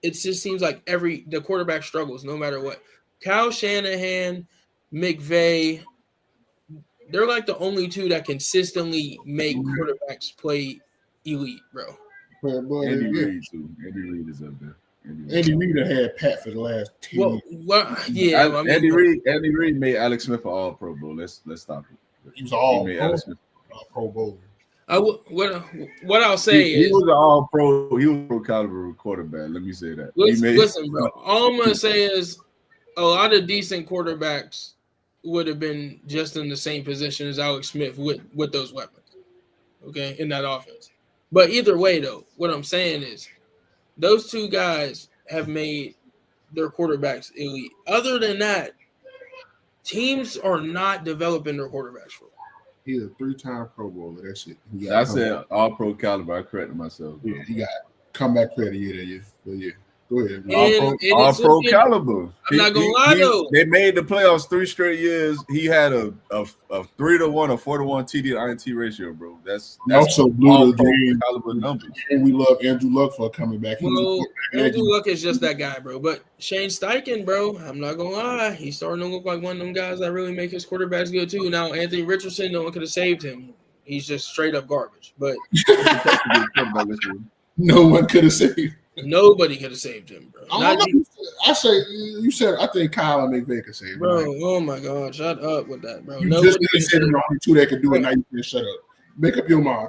it just seems like the quarterback struggles no matter what. Kyle Shanahan, McVay, they're like the only two that consistently make quarterbacks play elite, bro. Andy Reid too. Andy Reid is up there. Andy Reid had Pat for the last 10 years. Andy Reid made Alex Smith an All-Pro, bro. Let's stop it. He was All-Pro bowler. What I'll say is he was an All-Pro. He was a pro caliber quarterback. Let me say that. Listen, bro. All I'm gonna say is a lot of decent quarterbacks would have been just in the same position as Alex Smith with those weapons, okay, in that offense. But either way, though, what I'm saying is those two guys have made their quarterbacks elite. Other than that, teams are not developing their quarterbacks for them. He's a 3-time Pro Bowler. That's it. I said All-Pro caliber. I corrected myself. Bro. Yeah, he got comeback player of the year that year. But yeah. Go ahead, All-Pro caliber. I'm not gonna lie though. They made the playoffs 3 straight years. He had a 3-1 or 4-1 TD to INT ratio, bro. That's also blew the game caliber numbers. And we love Andrew Luck for coming back. Well, Andrew Luck is just that guy, bro. But Shane Steichen, bro, I'm not gonna lie, he's starting to look like one of them guys that really make his quarterbacks good too. Now Anthony Richardson, no one could have saved him. He's just straight up garbage. But no one could have saved him. Nobody could have saved him, bro. I think Kyle and McVay could save him. Bro, oh my God, shut up with that, bro. You just said the only two that could do it. Now you can shut up. Make up your mind.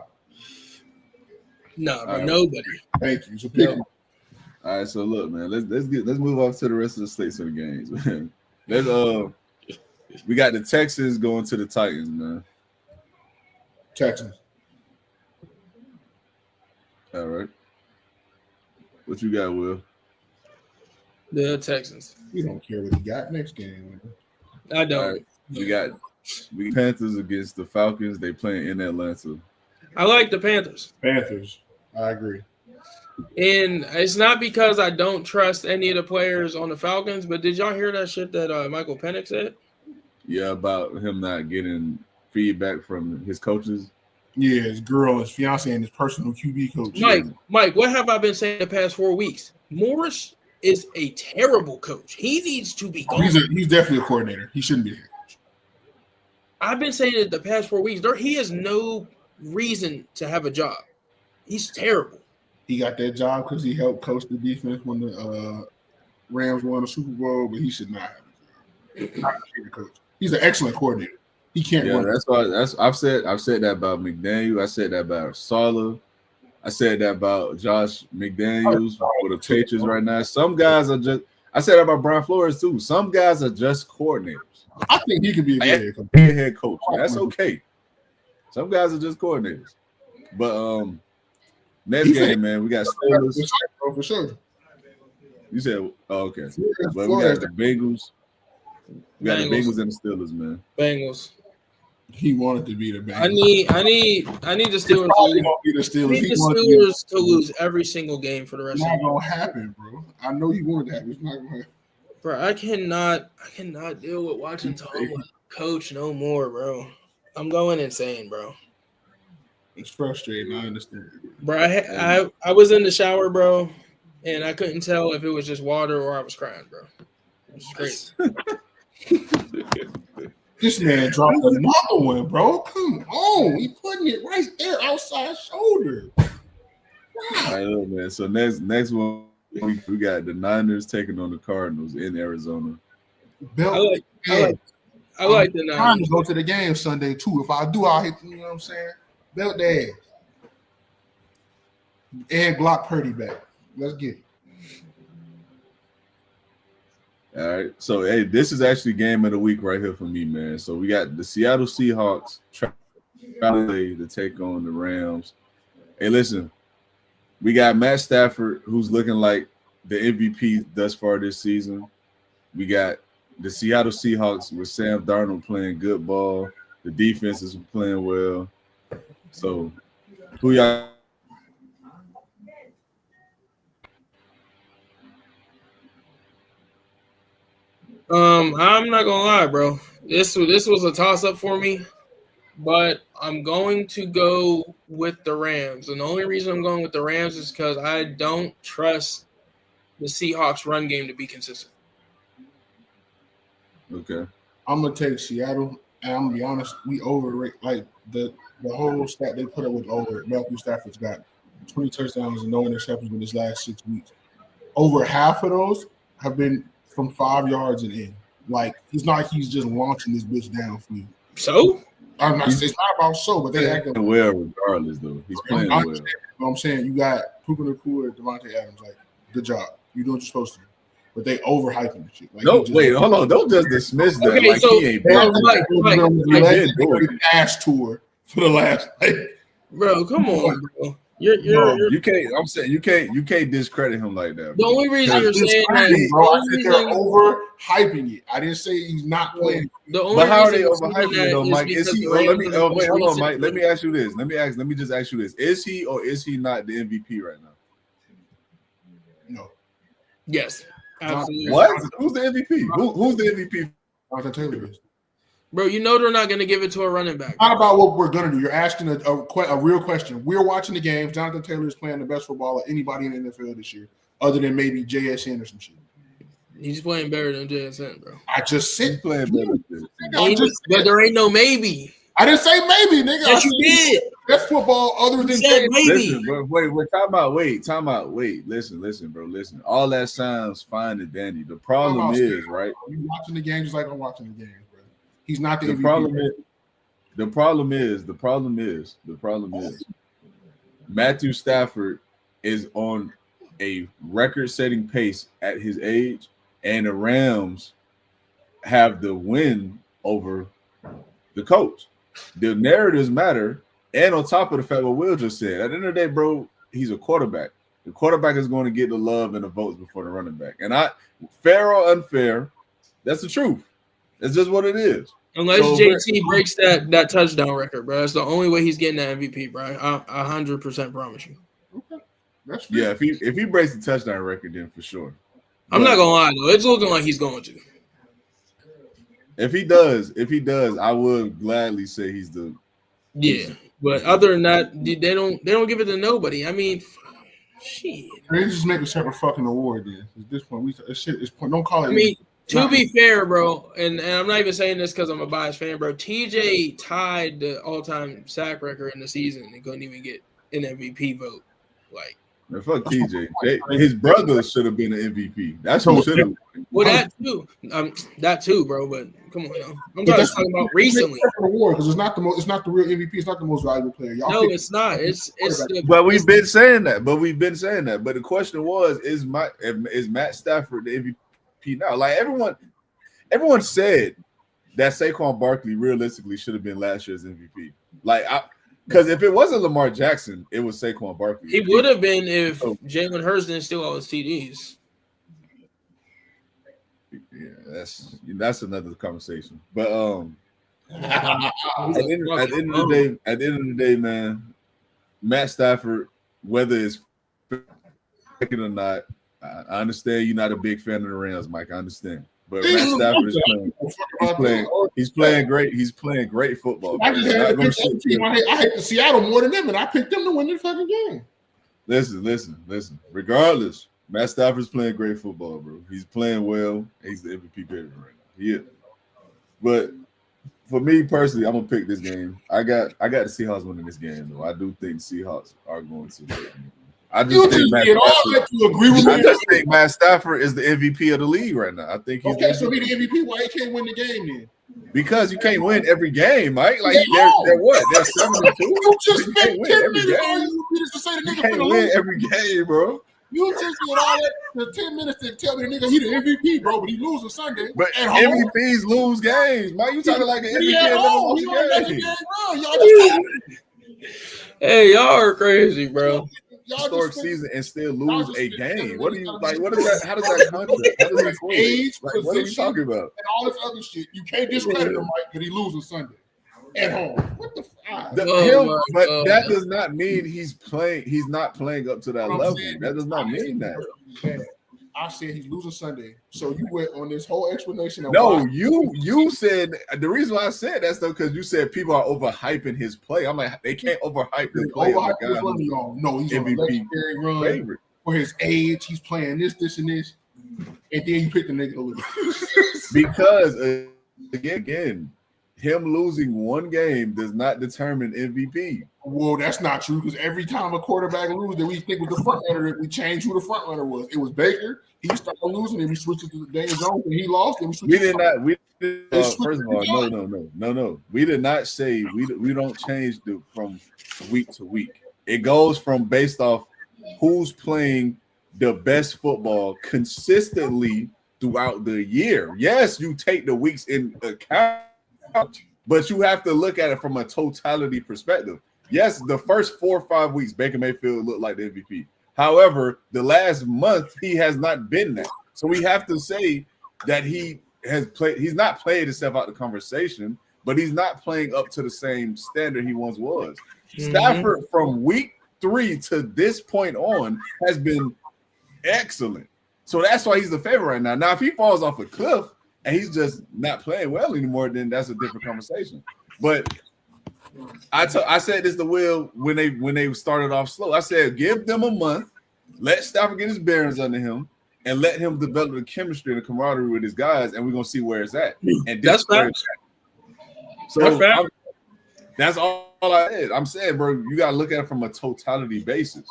No, bro, nobody. Thank you. So pick one. All right, so look, man, let's move off to the rest of the states of the games, man. We got the Texans going to the Titans, man. Texans. All right. What you got, Will? The Texans. We don't care what he got next game. I don't. Right. We got Panthers against the Falcons. They playing in Atlanta. I like the Panthers. I agree. And it's not because I don't trust any of the players on the Falcons, but did y'all hear that shit that Michael Penix said? Yeah, about him not getting feedback from his coaches. Yeah, his girl, his fiance, and his personal QB coach. Mike, what have I been saying the past 4 weeks? Morris is a terrible coach. He needs to be gone. He's definitely a coordinator. He shouldn't be a head coach. I've been saying it the past 4 weeks. He has no reason to have a job. He's terrible. He got that job because he helped coach the defense when the Rams won the Super Bowl, but he should not have a job. Not a coach. He's an excellent coordinator. He can't. Yeah, that's why. I've said that about McDaniel. I said that about Saleh. I said that about Josh McDaniels for the Patriots right now. Some guys are just. I said that about Brian Flores too. Some guys are just coordinators. I think he could be a head coach. That's okay. Some guys are just coordinators. But next game, man, we got Steelers. For sure. You said, okay. But we got the Bengals. We got the Bengals and the Steelers, man. Bengals. He wanted to be the Bengals. I need the Steelers. To lose every single game for the rest of the year. It's not gonna happen, bro. I know you wanted that. It's not gonna happen. Bro, I cannot deal with watching Tomlin coach no more, bro. I'm going insane, bro. It's frustrating. I understand. Bro, I was in the shower, bro, and I couldn't tell if it was just water or I was crying, bro. It's crazy. This man dropped another one, bro. Come on. He putting it right there outside shoulder. Wow. All right, look, man. So next one, we got the Niners taking on the Cardinals in Arizona. I I like the I'm trying to 90s. go to the game Sunday too. If I do, I'll hit. You know what I'm saying? Belt their ass. And Glock Purdy back. Let's get it. All right. So, hey, this is actually game of the week right here for me, man. So we got the Seattle Seahawks trying to take on the Rams. Hey, listen, we got Matt Stafford, who's looking like the MVP thus far this season. We got the Seattle Seahawks with Sam Darnold playing good ball. The defense is playing well. So, who y'all? I'm not gonna lie, bro. This was a toss up for me, but I'm going to go with the Rams. And the only reason I'm going with the Rams is because I don't trust the Seahawks run game to be consistent. Okay. I'm gonna take Seattle, and I'm gonna be honest, we overrate like the whole stat they put up with over. Matthew Stafford's got 20 touchdowns and no interceptions in his last 6 weeks. Over half of those have been from 5 yards and in. Like it's not like he's just launching this bitch down for you. So I'm not. It's not about so, but they acting well regardless though. He's playing well. You know what I'm saying? You got Puka Nacua, Devontae Adams. Like, good job. You doing what you're supposed to do. But they overhyping the shit. Like, no, wait, hold on. Don't just dismiss that. Okay, like so he ain't been ass tour for the last. Bro, come on, bro. You can't. I'm saying you can't discredit him like that. Bro. The only reason you're saying that, bro, I said they're overhyping it. I didn't say he's not playing. But how are they overhyping it though, Mike? Is he? Wait, hold on, Mike. Let me ask you this. Let me just ask you this. Is he or is he not the MVP right now? No. Yes. Absolutely. What? Who's the MVP? Who's the MVP? Jonathan Taylor is. Bro, you know they're not going to give it to a running back. Not about what we're going to do. You're asking a real question. We're watching the games. Jonathan Taylor is playing the best football of anybody in the NFL this year, other than maybe JSN or some shit. He's playing better than JSN, bro. I just said playing better than JSN. But there ain't no maybe. I didn't say maybe, nigga. Yes, you did. Best football other than maybe. Listen, bro, time out. Listen, bro. Listen. All that sounds fine and dandy. The problem is, right? You watching the games just like I'm watching the games, bro. He's not the MVP. The problem is Matthew Stafford is on a record-setting pace at his age, and the Rams have the win over the coach. The narratives matter, and on top of the fact what Will just said, at the end of the day, bro, he's a quarterback. The quarterback is going to get the love and the votes before the running back. And fair or unfair, that's the truth. It's just what it is. Unless JT breaks that touchdown record, bro. That's the only way he's getting that MVP, bro. I 100% promise you. Okay. That's fair. Yeah, if he breaks the touchdown record, then for sure. I'm not gonna lie though. It's looking like he's going to. If he does, I would gladly say he's the. Yeah, but other than that, they don't give it to nobody. I mean, shit. They just make a separate fucking award. Then at this point, don't call it. I mean, to be fair, bro, and I'm not even saying this because I'm a biased fan, bro. TJ tied the all-time sack record in the season and couldn't even get an MVP vote. Like, man, fuck TJ. His brother should have been an MVP. That's who should have. Well, that too, bro. But come on, now. I'm talking about recently. Because it's not the most. It's not the real MVP. It's not the most valuable player. No, it's not. It's. But we've been saying that. But the question was: Is Matt Stafford the MVP now? Like everyone said that Saquon Barkley realistically should have been last year's MVP. Like because if it wasn't Lamar Jackson, it was Saquon Barkley. He would have been if Jalen Hurts didn't steal all his TDs. Yeah, that's another conversation. But at the end of the day, man, Matt Stafford, whether it's or not, I understand you're not a big fan of the Rams, Mike. I understand. But Matt Stafford is playing great. He's playing great football. I just had to pick that team. I hate the Seattle more than them, and I picked them to win the fucking game. Listen. Regardless, Matt Stafford's playing great football, bro. He's playing well. He's the MVP favorite right now. He is. But for me personally, I'm gonna pick this game. I got the Seahawks winning this game, though. I do think the Seahawks are going to win. I just think Matt Stafford is the MVP of the league right now. I think he's okay. So he the MVP. Why he can't win the game then? Because you can't win every game, Mike. Like they're what? They're 7-2. You just You spent can't win 10 every minutes game. on you to say the You nigga can't finna win lose. every game, bro. You just did all that the 10 minutes to tell me the nigga he the MVP, bro, but he losing Sunday. But at home. MVPs lose games. Mike, you talking like an MVP At that never home. lost He don't make a a game. game run. Y'all just Hey, y'all are crazy, bro. Historic season and still lose a game. What do you like? What is that? How does that contract? How does that equate? Age, like, what are we talking about? And all this other shit. You can't discredit him, Mike, but he losing Sunday at home. What the fuck? That does not mean he's playing. He's not playing up to that level. That does not mean that. I said he's losing Sunday. So you went on this whole explanation. Of no, you said the reason why I said that stuff because you said people are overhyping his play. I'm like, they can't overhype the play of a guy who's no, he's MVP on a legendary run favorite. For his age. He's playing this, and this. And then you pick the nigga to lose. Because again, him losing one game does not determine MVP. Well, that's not true because every time a quarterback loses that we think was the front runner, we changed who the front runner was. It was Baker. He started losing, and we switched it to Daniel Jones, and he lost. And we did not. First of all, no. We did not say we don't change from week to week. It goes from based off who's playing the best football consistently throughout the year. Yes, you take the weeks in account, but you have to look at it from a totality perspective. Yes, the first 4 or 5 weeks, Baker Mayfield looked like the MVP. However, the last month, he has not been that. So we have to say that he has played. He's not played himself out the conversation, but he's not playing up to the same standard he once was. Stafford, from week 3 to this point on, has been excellent. So that's why he's the favorite right now. Now, if he falls off a cliff and he's just not playing well anymore, then that's a different conversation. But I said this to Will when they started off slow. I said, give them a month, let Stafford get his bearings under him, and let him develop the chemistry and the camaraderie with his guys, and we're gonna see where it's at. And that's fact. So that's all I said. I'm saying, bro, you gotta look at it from a totality basis.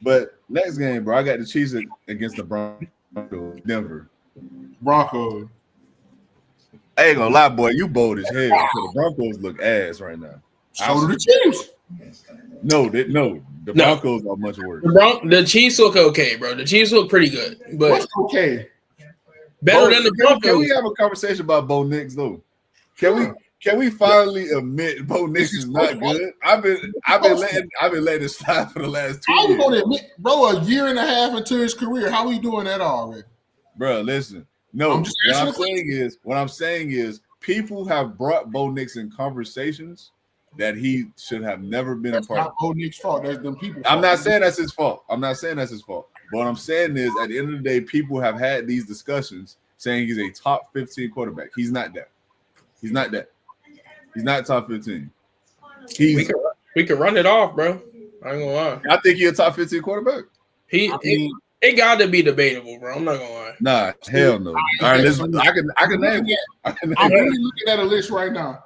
But next game, bro, I got the Chiefs against the Broncos, Denver. Broncos. I ain't gonna lie, boy, you bold as hell. The Broncos look ass right now. So do the Chiefs. No, the Broncos are much worse. The Chiefs look okay, bro. The Chiefs look pretty good, but what's okay? Better than the Broncos. Can we have a conversation about Bo Nix though? Can we finally admit Bo Nix is not good? I've been letting it slide for the last 2 years. I was gonna admit, bro, a year and a half into his career, how are you doing that already? Bro, listen. No, what I'm saying is people have brought Bo Nix in conversations that he should have never been a part of. That's not Bo Nix's fault. That's them people. I'm not saying that's his fault. But what I'm saying is at the end of the day, people have had these discussions saying he's a top 15 quarterback. He's not that. He's not top 15. We can run it off, bro. I ain't gonna lie. I think he's a top 15 quarterback. It got to be debatable, bro. I'm not gonna lie. Nah, hell no. All right, listen. I can name it. I'm really looking at a list right now.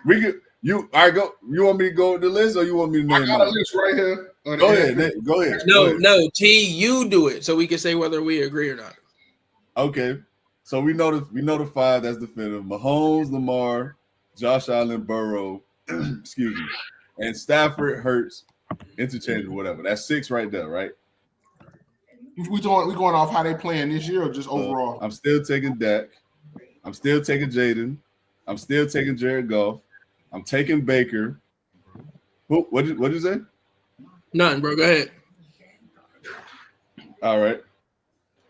We could. You want me to go with the list, or you want me to name? I got a list right here. Go ahead. No, T, you do it, so we can say whether we agree or not. Okay, so we know the 5 that's definitive: Mahomes, Lamar, Josh Allen, Burrow, excuse me, and Stafford, Hurts, interchangeable, whatever. That's 6 right there, right? We going off how they playing this year or just overall? I'm still taking Dak. I'm still taking Jaden. I'm still taking Jared Goff. I'm taking Baker. What did you say? Nothing, bro. Go ahead. All right.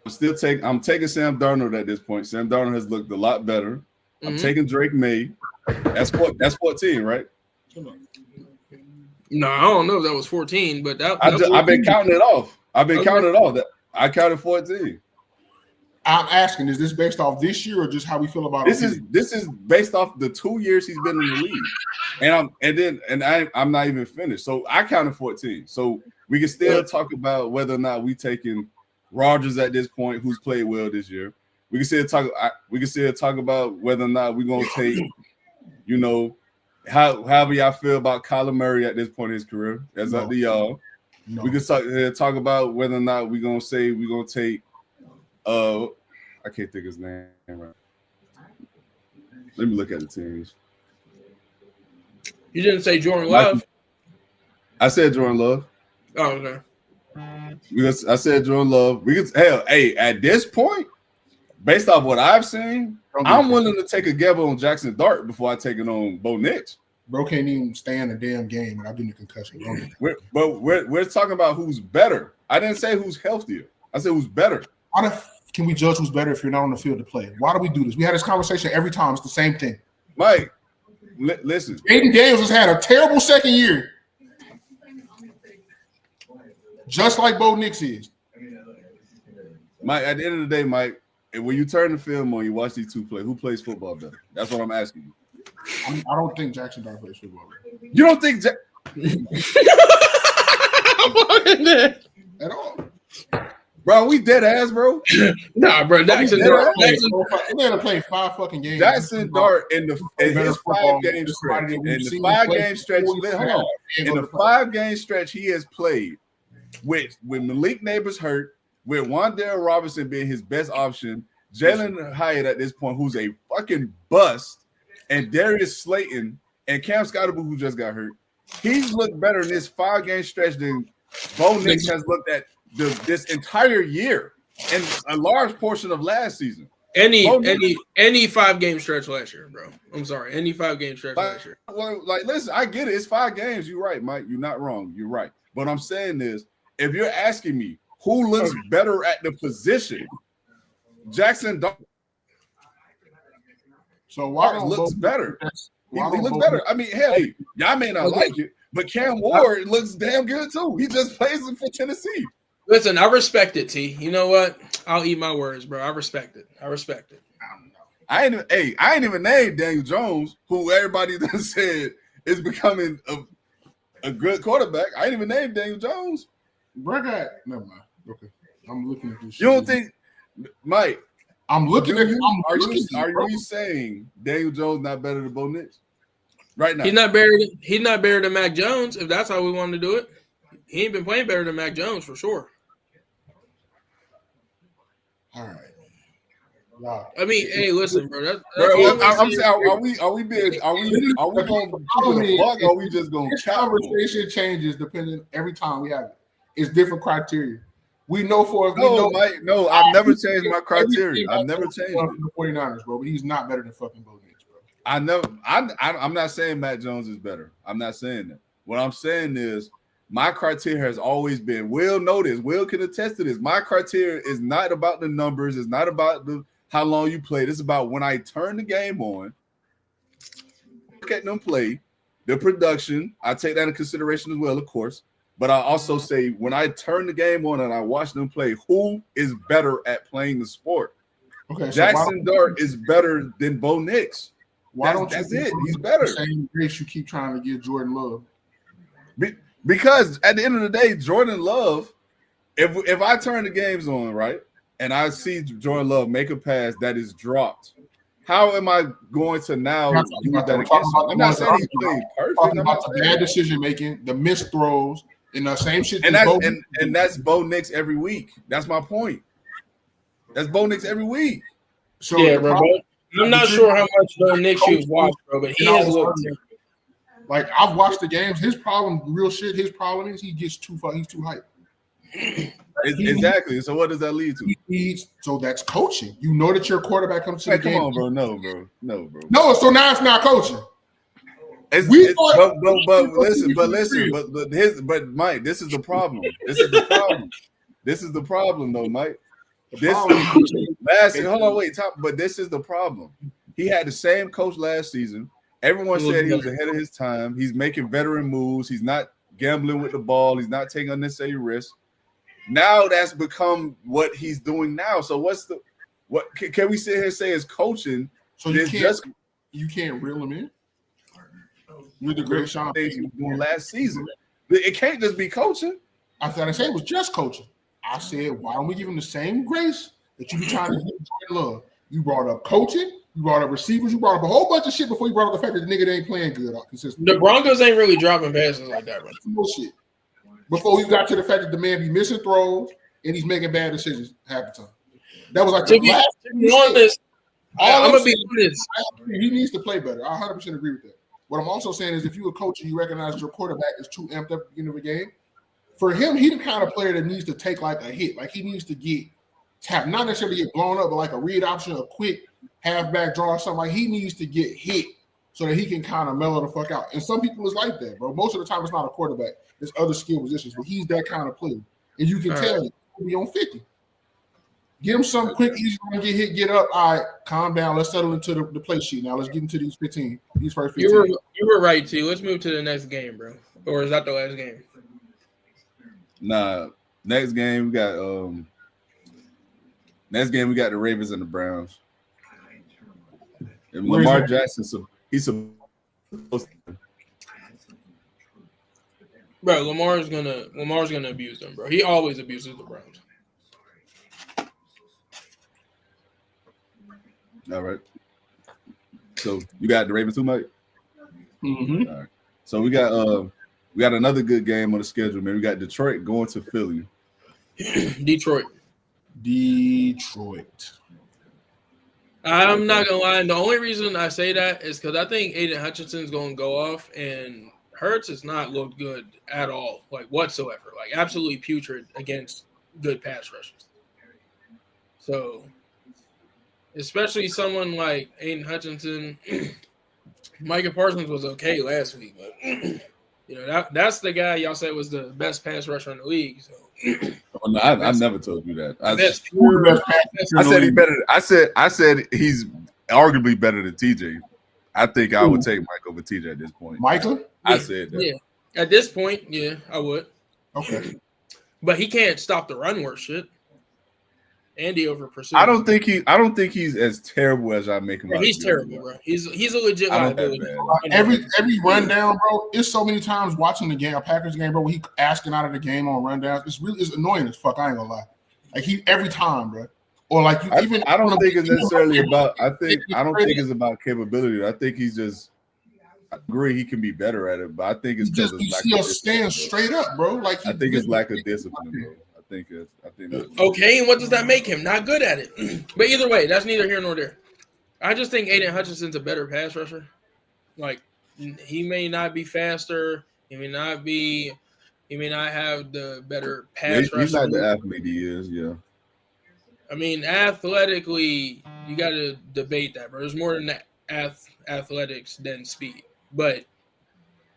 I'm taking Sam Darnold at this point. Sam Darnold has looked a lot better. I'm taking Drake May. That's 14, right? No, I don't know if that was 14, but I've been counting it off. I counted 14. I'm asking, is this based off this year or just how we feel about this? This is based off the 2 years he's been in the league, and I'm not even finished. So I counted 14. So we can still talk about whether or not we taking Rodgers at this point, who's played well this year. We can still talk about whether or not we're gonna take, however y'all feel about Kyler Murray at this point in his career. That's up to y'all. No. We can talk about whether or not we're gonna say we're gonna take I can't think of his name right. Let me look at the teams. You didn't say Jordan Love. I said Jordan Love. Oh, okay. Because I said Jordan Love. At this point, based off what I've seen, I'm willing to take a gamble on Jackson Dart before I take it on Bo Nix. Bro can't even stay in a damn game without getting a concussion. We're talking about who's better. I didn't say who's healthier. I said who's better. Can we judge who's better if you're not on the field to play? Why do we do this? We had this conversation every time. It's the same thing. Mike, listen. Aiden Daniels has had a terrible second year. Just like Bo Nix is. Mike, at the end of the day, Mike, when you turn the film on, you watch these two play. Who plays football better? That's what I'm asking you. I don't think Jackson Dart plays football better. You don't think at all? Bro, we dead ass, bro. Nah, bro. Jackson Dart played 5 fucking games. Jackson Dart in his 5-game stretch. In the 5-game stretch, in the 5-game stretch he has played with Malik Neighbors hurt, with Wan'Dale Robinson being his best option, Jalen Hyatt at this point, who's a fucking bust, and Darius Slayton and Cam Scottaboo, who just got hurt. He's looked better in this 5-game stretch than Bo Nix has looked at this entire year and a large portion of last season. Any 5-game stretch last year, bro. I'm sorry. Any 5-game stretch last year. Well, listen, I get it. It's 5 games. You're right, Mike. You're not wrong. You're right. But I'm saying is, if you're asking me who looks better at the position, Jackson Dart. So why looks better? He looks better. I mean, hell, y'all may not like it, but Cam Ward looks damn good too. He just plays for Tennessee. Listen, I respect it, T. You know what? I'll eat my words, bro. I respect it. I ain't even named Daniel Jones, who everybody done said is becoming a good quarterback. I ain't even named Daniel Jones. Never mind. Okay, I'm looking at this. You don't think, Mike? I'm looking at. Are you saying Daniel Jones not better than Bo Nix right now? He's not better than Mac Jones. If that's how we want to do it, he ain't been playing better than Mac Jones for sure. All right. Wow. I mean, hey, listen, bro. I'm saying, are we going to bug, or are we just going to chat? Conversation changes depending every time we have it. It's different criteria. We know Mike. No, I've never changed my criteria. I've never changed the 49ers, bro. But he's not better than fucking Bo Nix, bro. I'm not saying Matt Jones is better. I'm not saying that. What I'm saying is my criteria has always been. Will know this. Will can attest to this. My criteria is not about the numbers. It's not about how long you played. It's about when I turn the game on, look at them play, the production. I take that into consideration as well, of course. But I also say when I turn the game on and I watch them play, who is better at playing the sport? Okay, Jackson Dart is better than Bo Nix. That's it. He's better. Same grace you keep trying to give Jordan Love. Because at the end of the day, Jordan Love, if I turn the games on, right, and I see Jordan Love make a pass that is dropped, how am I going to now use that against him? I'm not saying he's playing perfect. I'm about the bad decision making, the missed throws, and the same shit. And that's Bo Nix every week. That's my point. That's Bo Nix every week. So yeah, bro. I'm not sure how much Bo Nix you've watched, bro, but he has looked. Like I've watched the games. His problem, real shit. His problem is he gets too far. He's too hyped. Exactly. So what does that lead to? So that's coaching. You know that your quarterback comes to the game. Come on, bro. No, bro. No. So now it's not coaching. But Mike, this is the problem. This is the problem, though, Mike. But this is the problem. He had the same coach last season. Everyone said he was ahead of his time. He's making veteran moves. He's not gambling with the ball. He's not taking unnecessary risks. Now that's become what he's doing now. So what can we sit here and say is coaching? So you can't reel him in with the great Sean things he was doing last season. It can't just be coaching. I thought I said it was just coaching. I said, why don't we give him the same grace that you be trying to give Jordan Love? You brought up coaching, you brought up receivers, you brought up a whole bunch of shit before you brought up the fact that the nigga ain't playing good consistently. The Broncos ain't really dropping passes like that, bro. Bullshit. Before we got to the fact that the man be missing throws and he's making bad decisions half the time. That was like the last. I'm gonna be honest. He needs to play better. I 100% agree with that. What I'm also saying is, if you're a coach and you recognize your quarterback is too amped up at the beginning of a game, for him, he's the kind of player that needs to take like a hit. Like he needs to get tapped, not necessarily get blown up, but like a read option, a quick halfback draw or something. Like he needs to get hit so that he can kind of mellow the fuck out. And some people is like that, bro. Most of the time, it's not a quarterback. It's other skill positions, but he's that kind of player. And you can tell he'll be on 50. Get him some quick, easy one, get hit, get up. All right, calm down. Let's settle into the play sheet now. Let's get into these first 15. You were right, too. Let's move to the next game, bro. Or is that the last game? Nah, next game we got the Ravens and the Browns. And Lamar Jackson, he's supposed to. Bro, Lamar's gonna abuse them, bro. He always abuses the Browns. All right. So you got the Ravens too, Mike? Mm-hmm. All right. So we got another good game on the schedule, man. We got Detroit going to Philly. Detroit. I'm not gonna lie. The only reason I say that is because I think Aiden Hutchinson's gonna go off, and Hurts has not looked good at all, like whatsoever, like absolutely putrid against good pass rushers. So, especially someone like Aiden Hutchinson, Micah Parsons was okay last week, but that's the guy y'all said was the best pass rusher in the league. So. Oh, no, I never told you that. I said he better. I said he's arguably better than TJ. I think I would take Mike over TJ at this point. Michael? I said that. Yeah. At this point, yeah, I would. Okay. But he can't stop the run worth shit. Andy over pursuit. I don't think he's as terrible as I make him out. He's terrible, bro. He's a legit liability. Every rundown, bro. It's so many times watching the game, a Packers game, bro. When he asking out of the game on rundowns, it's annoying as fuck. I ain't gonna lie. Like he every time, bro. Or like you even. I don't think it's necessarily about. I don't think it's about capability. I think he's just. I agree he can be better at it, but I think it's just stand straight up, bro. Like I think it's lack of discipline, bro. I think okay, and what does that make him? Not good at it. But either way, that's neither here nor there. I just think Aiden Hutchinson's a better pass rusher. Like he may not be faster, he may not have the better pass rusher. He's not the athlete he is, yeah. I mean, athletically, you got to debate that, bro. There's more than that athletics than speed. But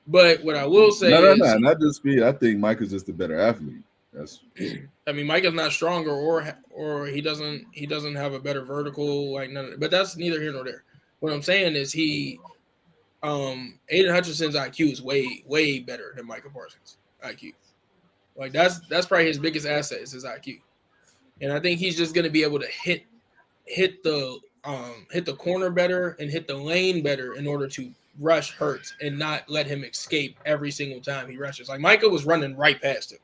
what I will say is not just speed. I think Mike is just a better athlete. I mean, Mike is not stronger, or he doesn't have a better vertical, like none of that. But that's neither here nor there. What I'm saying is Aiden Hutchinson's IQ is way better than Micah Parsons' IQ. Like that's probably his biggest asset is his IQ, and I think he's just going to be able to hit the corner better and hit the lane better in order to rush Hurts and not let him escape every single time he rushes. Like Micah was running right past him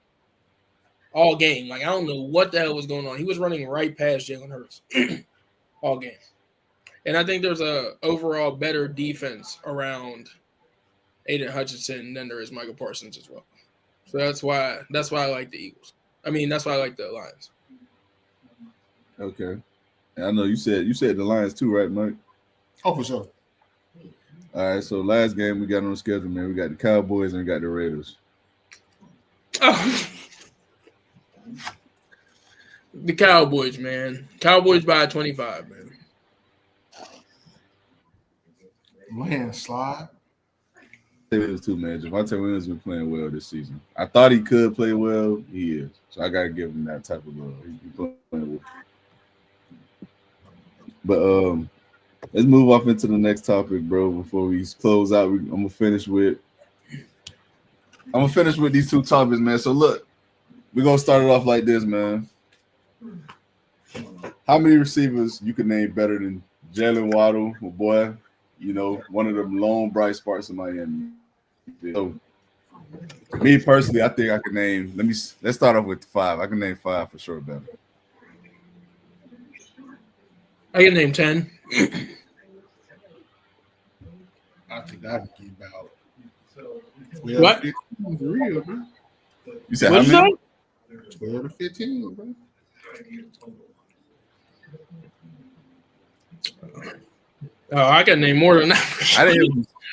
all game. Like I don't know what the hell was going on. He was running right past Jalen Hurts all game. And I think there's a overall better defense around Aiden Hutchinson than there is Micah Parsons as well. So that's why I like the Eagles. I mean, that's why I like the Lions. Okay. And I know you said the Lions too, right, Mike? Oh, for sure. All right, so last game we got on the schedule, man. We got the Cowboys and we got the Raiders. Oh. The Cowboys, man. Cowboys by 25, man. Landslide. It was too, man. Javonte Williams been playing well this season. I thought he could play well. He is. So I gotta give him that type of love. He's playing well. But let's move off into the next topic, bro. Before we close out, I'm gonna finish with these two topics, man. So look, we're gonna start it off like this, man. How many receivers you could name better than Jalen Waddle, my boy? You know, one of them lone bright sparks in Miami. So, me personally, I think I can name. Let's start off with 5. I can name 5 for sure, better. I can name 10. I think I can keep about. What? Real, man. You said how many? 12 to 15, bro. Oh, I can name more than that.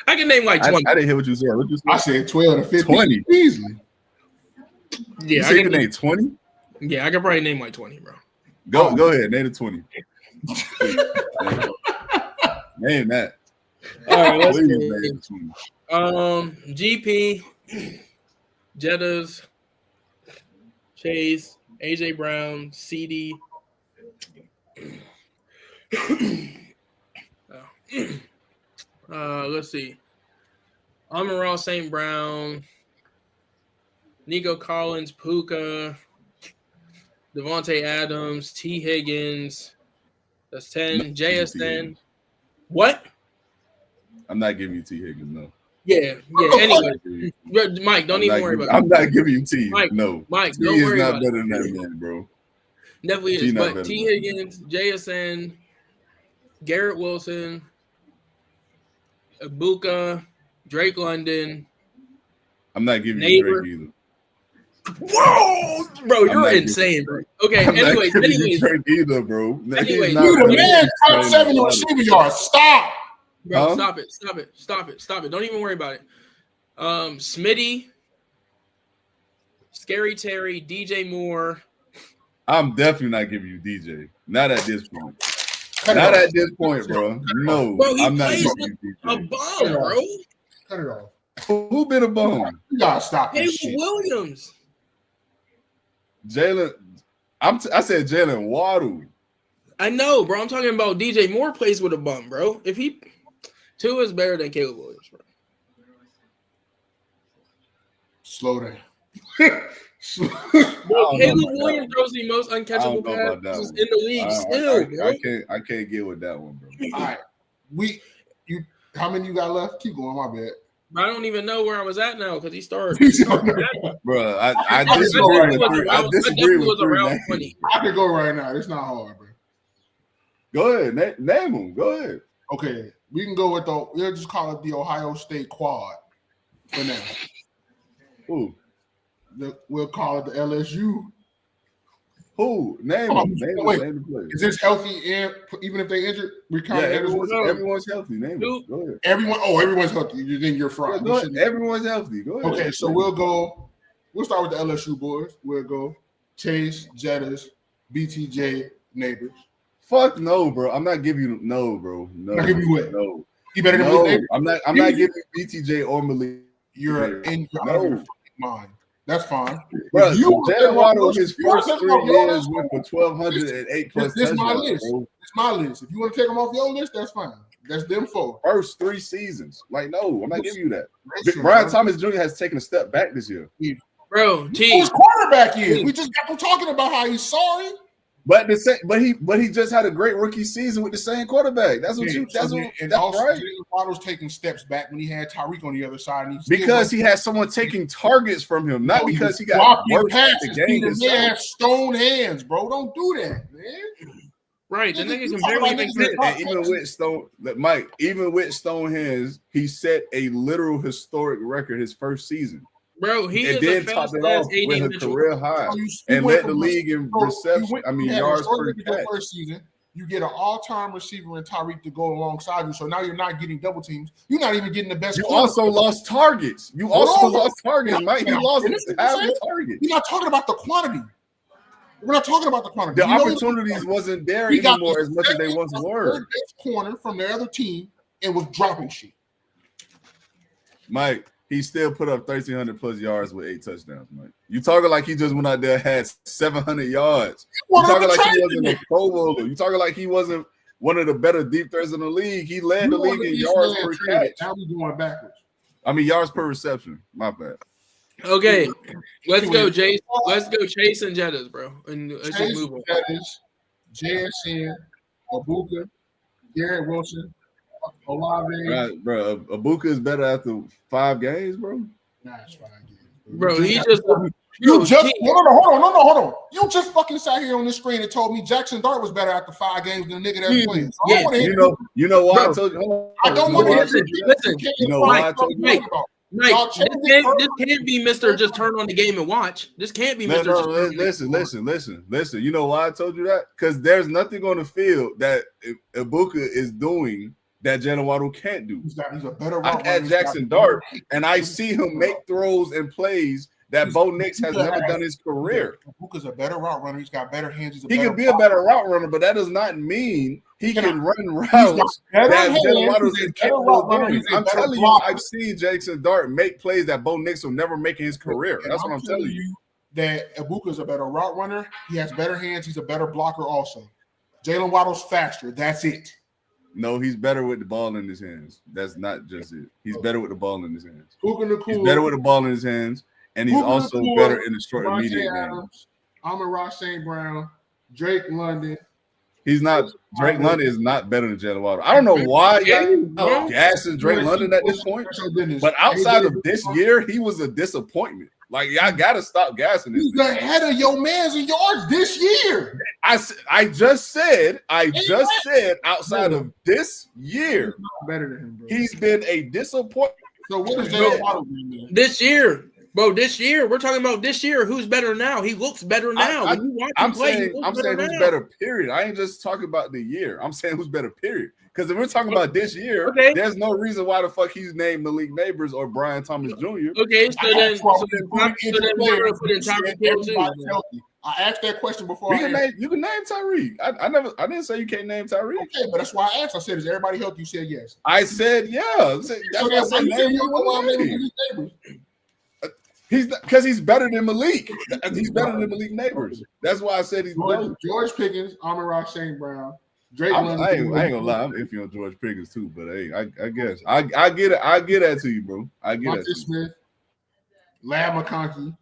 I can name like 20. I didn't hear what you said. What you said? I said 12 to 15. 20 easily. Yeah, you can name 20. Yeah, I can probably name like 20, bro. Go ahead, name the 20. Name that. All right, let's GP, Jettas, Chase, AJ Brown, CD. Let's see. Amon-Ra St. Brown, Nico Collins, Puka, Devontae Adams, T. Higgins. That's 10. JSN. What? I'm not giving you T. Higgins, no. Yeah. Anyway, Mike, don't even worry about it. I'm not giving you T. Mike, no. Mike, don't worry about it. He's not better than that man, bro. Definitely is. But T. Higgins, JSN, Garrett Wilson, Ibuka, Drake London. I'm not giving you Drake either. Whoa, bro, you're insane, bro. Okay, anyways, Drake either, bro. Anyways, you the man, top 7 receiver yards. Stop. Bro, stop it. Don't even worry about it. Smitty, Scary Terry, DJ Moore. I'm definitely not giving you DJ. Not at this point. Not at this point, bro. No, bro, I'm not giving you DJ. A bum, bro. Cut it off. Who been a bum? You gotta stop this shit. Williams. Jalen. I said Jalen Waddle. I know, bro. I'm talking about DJ Moore plays with a bum, bro. If he Tua is better than Caleb Williams, bro. Slow down. Bro, Caleb Williams throws the most uncatchable passes in the league. I can't get with that one, bro. All right, how many you got left? Keep going. My bad. I don't even know where I was at now because he started. Bro, I disagree with around 20. I can go right now. It's not hard, bro. Go ahead, name them. Go ahead. Okay, we can go with we'll just call it the Ohio State quad for now. Who? We'll call it the LSU. Who? Name them. Is this healthy? And even if they injured, we count everyone's healthy. Name them. Go ahead. Everyone's healthy. You think you're fried? Yeah, everyone's healthy. Go ahead. Okay, so we'll start with the LSU boys. We'll go Chase, Jettas, BTJ, Neighbors. Fuck no, bro. I'm not giving you bro. No. I'll give you what? No. You better than Neighbors. I'm not giving BTJ or Malik. You're in your mind. That's fine. Bro, Jalen Waddle his first 3 years went for 1,208 plus touchdowns. This my list. It's my list. If you want to take them off your list, that's fine. That's them 4. First 3 seasons. Like, no, I'm not giving you that. Brian Thomas Jr. has taken a step back this year. Bro, his quarterback is. We just got to talking about how he's sorry. But he just had a great rookie season with the same quarterback. That's right. Waddle's taking steps back when he had Tyreek on the other side. And because he had someone taking targets from him, not because he got worse at the game. He had stone hands, bro. Don't do that, man. Right, the nigga can barely make sense. Even with stone hands, he set a literal historic record his first season. Bro, he and is then topped it off with a career high and led the league in reception. Yards per catch. First season, you get an all-time receiver in Tyreek to go alongside you. So now you're not getting double teams. You're not even getting the best. You also lost targets. Mike. He lost half the targets. You're not talking about the quantity. We're not talking about the quantity. The opportunities wasn't there anymore as much as they once were. Best corner from the other team and was dropping shit. Mike. He still put up 1,300 plus yards with 8 touchdowns, Mike. You talking like he just went out there and had 700 yards. You talking like he wasn't a Pro Bowler. You talking like he wasn't one of the better deep threats in the league. He led the league in yards per catch. Now we going backwards. Yards per reception. My bad. Okay, let's go, Chase. Let's go, Chase and Jettas, bro. And let's just move on. JSN, Ibuka, Garrett Wilson. Olave. Right, bro. Ibuka is better after 5 games, bro. Nah, it's 5 games. Bro, he just hold on. You just fucking sat here on this screen and told me Jackson Dart was better after 5 games than the nigga that's playing. So you know why I told you. I don't want to hear. Listen. You know why I told you. Mike, this can't be Mr. Just turn on the game and watch. This can't be Mr. Listen. You know why I told you that? Because there's nothing on the field that Ibuka is doing that Jalen Waddle can't do. He's a better I had Jackson Dart, and I see him make throws and plays that Bo Nix has never done in his career. Ibuka's a better route runner. He's got better hands. He can be a better route runner, but that does not mean he can run routes that Jalen Waddle is capable of doing. I'm telling you, I've seen Jackson Dart make plays that Bo Nix will never make in his career. That's what I'm telling you. That Ibuka's a better route runner. He has better hands. He's a better blocker also. Jalen Waddle's faster. That's it. No, he's better with the ball in his hands. That's not just it. He's better with the ball in his hands. He's better with the ball in his hands. And he's also better in the short and medium game. Amon-Ra St. Brown, Drake London. He's not. Drake London is not better than Jalen Waddle. I don't know why y'all gassing Drake London at this point. But outside of this year, he was a disappointment. Like, y'all got to stop gassing this. He's ahead of your man's in yards this year. I just said outside of this year, better than him, bro. He's been a disappointment. So what is Jalen Waddle doing this year? Bro, this year, we're talking about this year. Who's better now? He looks better now. I'm saying who's better, period. I ain't just talking about the year. I'm saying who's better, period. Because if we're talking about this year, there's no reason why the fuck he's named Malik Neighbors or Brian Thomas Jr. Okay, so then we're going to put in Tyreek Hill too. I asked that question before. You can name Tyreek. I didn't say you can't name Tyreek. Okay, but that's why I asked. I said, is everybody healthy? You said yes. I said yeah. That's why I said name. He's because he's better than Malik. He's better than Malik Neighbors. That's why I said he's better. George Pickens, Amon-Ra St. Brown, Drake. I ain't gonna lie. I'm iffy on George Pickens too, but hey, I guess I get it. I get that to you, bro. I get that. Smith, Lab McConkey.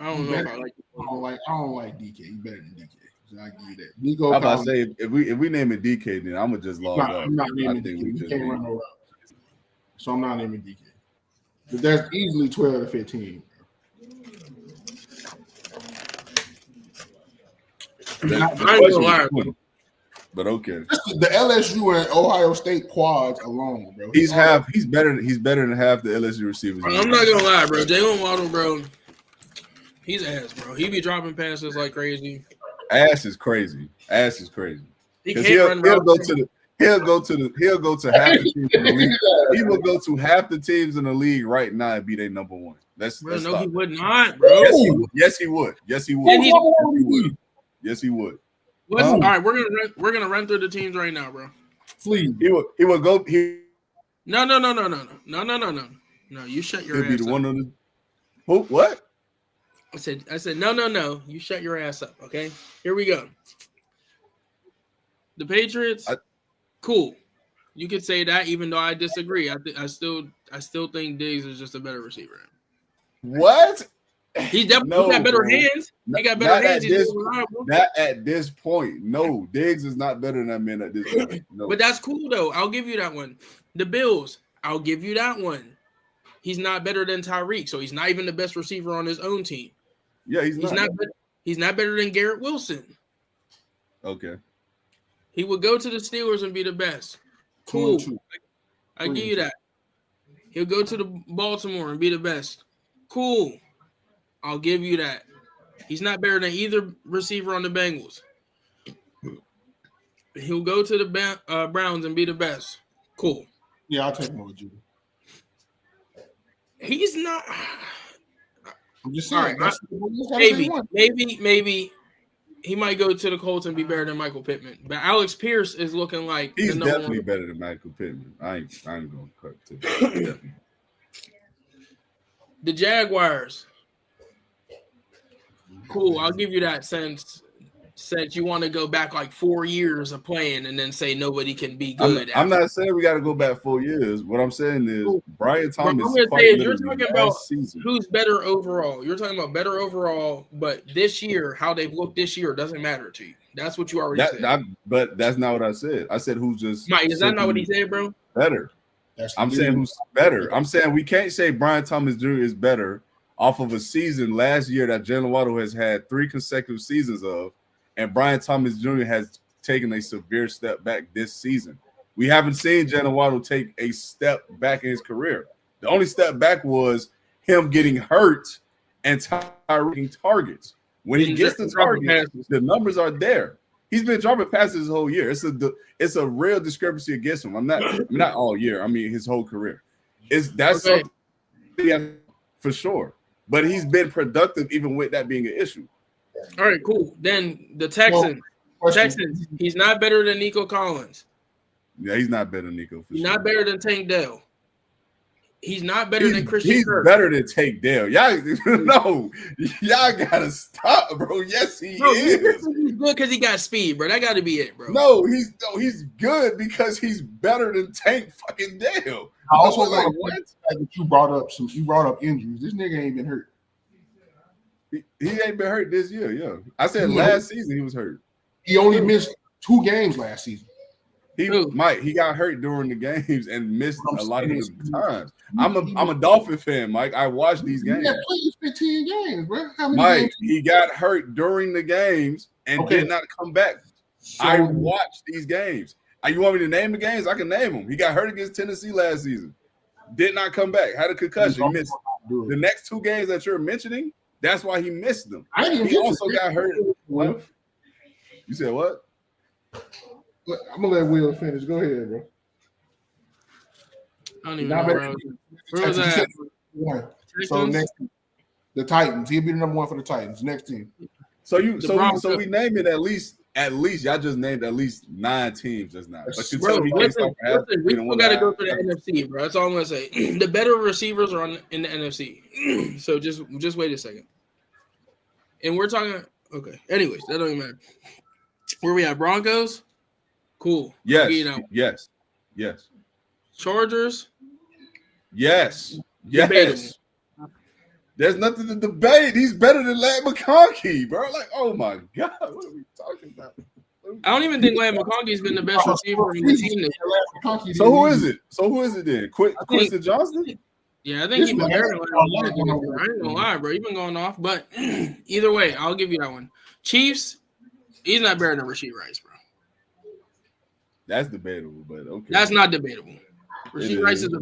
I don't know if I like it. I don't like DK. He's better than DK. So I give you that. Nico, I'm about to say if we name it DK, then I'm gonna just log off. I'm not naming DK. He can't run no route. So I'm not naming DK. But that's easily 12 to 15. I ain't gonna lie. But okay. The LSU and Ohio State quads alone, bro. He's better than half the LSU receivers. I'm not gonna lie, bro. Jalen Waddle, bro. He's ass, bro. He be dropping passes like crazy. Ass is crazy. He can't run routes. He'll go to half the teams in the league. He will go to half the teams in the league right now and be their number one. He would not, bro. Yes, he would. Yes, he would. All right, we're gonna run through the teams right now, bro. Please. He would go. No. No, you shut your ass up. Who? What? I said no. You shut your ass up. Okay. Here we go. The Patriots. Cool. You could say that, even though I disagree. I still think Diggs is just a better receiver. What? He definitely got better hands. He got better hands. Not at this point. No, Diggs is not better than that man at this point. No. But that's cool though. I'll give you that one. The Bills. I'll give you that one. He's not better than Tyreek, so he's not even the best receiver on his own team. Yeah, he's not. He's not better than Garrett Wilson. Okay. He would go to the Steelers and be the best. Cool. I give you that. He'll go to the Baltimore and be the best. Cool. I'll give you that. He's not better than either receiver on the Bengals. He'll go to the Browns and be the best. Cool. Yeah, I'll take him with you. He's not. I'm just saying. Maybe he might go to the Colts and be better than Michael Pittman. But Alex Pierce is looking like he's definitely better than Michael Pittman. I ain't gonna cut to that. The Jaguars. Cool, I'll give you that since you want to go back like 4 years of playing and then say nobody can be good. I'm not saying we got to go back 4 years. What I'm saying is Brian Thomas. I'm going to say you're talking about who's better overall. You're talking about better overall, but this year, how they've looked this year doesn't matter to you. That's what you already said. But that's not what I said. I said who's just Mike. Is that not what he said, bro? Better. I'm saying who's better. I'm saying we can't say Brian Thomas Jr. is better off of a season last year that Jalen Waddle has had 3 consecutive seasons of, and Brian Thomas Jr. has taken a severe step back this season. We haven't seen Jalen Waddle take a step back in his career. The only step back was him getting hurt and Tyreek targets. When he gets the targets, the numbers are there. He's been dropping passes his whole year. It's a real discrepancy against him. I'm not all year. I mean his whole career. That's something for sure. But he's been productive even with that being an issue. All right, cool. Then the Texans. He's not better than Nico Collins. Yeah, he's not better than Nico. He's not better than Tank Dell. He's not better than Christian Kirk. He's better than Tank Dell. Y'all gotta stop, bro. Yes, he is. He's good because he got speed, bro. That got to be it, bro. No, he's good because he's better than Tank fucking Dell. I also like that you brought up injuries. This nigga ain't been hurt. He ain't been hurt this year. Yeah, I said last season he was hurt. He only missed 2 games last season. He got hurt during the games and missed a lot of the times. I'm a Dolphin fan, Mike. I watched these games. He played 15 games, bro. How many Mike, games? he got hurt during the games and did not come back. So, I watched these games. You want me to name the games? I can name them. He got hurt against Tennessee last season. Did not come back. Had a concussion. He missed the next 2 games that you're mentioning. That's why he missed them. He also got hurt. What? You said what? I'm gonna let Will finish. Go ahead, bro. I don't even know where was that? So next, the Titans. He'll be the number 1 for the Titans. Next team. So we named it at least y'all just named at least 9 teams just now. But you tell me we still got to go for the NFC, bro. That's all I'm gonna say. The better receivers are in the NFC. So just wait a second. And we're talking. Okay. Anyways, that don't even matter. Where we at? Broncos. Cool. Yes. Chargers. Yes. There's nothing to debate. He's better than Ladd McConkey, bro. Like, oh my God, what are we talking about? I don't even think Ladd McConkey's been the best receiver in the team. So who is it then? Quincy Johnston? Yeah, I think he's been better than Ladd McConkey. I ain't gonna lie, bro. He's been going off. But either way, I'll give you that one. Chiefs, he's not better than Rashee Rice, bro. That's debatable, but okay. That's not debatable. Rashee Rice is a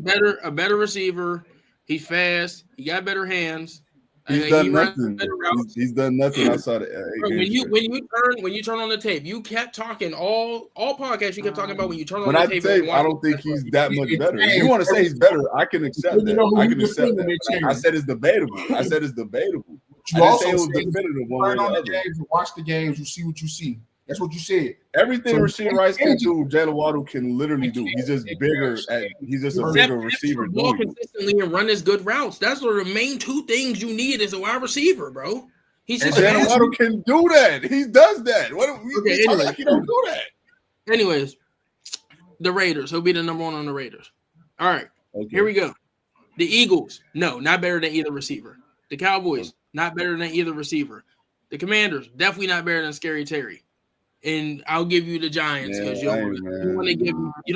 better receiver. He's fast. He got better hands. He's done nothing. He's done nothing outside of when you turn on the tape, you kept talking all podcasts. You kept talking about when you turn on the tape. I don't think he's that much better. If you want to say he's better, I can accept that. I can accept that. I said it's debatable. You also say definitive one on the games, watch the games, you see what you see. That's what you said. Everything Rashee Rice can do, Jalen Waddle can literally do. He's just bigger. He's just a bigger receiver. Ball consistently and run his good routes. That's the main 2 things you need as a wide receiver, bro. Jalen Waddle can do that. He does that. He don't do that. Anyways, the Raiders. He'll be the number 1 on the Raiders. All right. Okay. Here we go. The Eagles. No, not better than either receiver. The Cowboys. Not better than either receiver. The Commanders. Definitely not better than Scary Terry. And I'll give you the Giants because you don't want to but debatable. You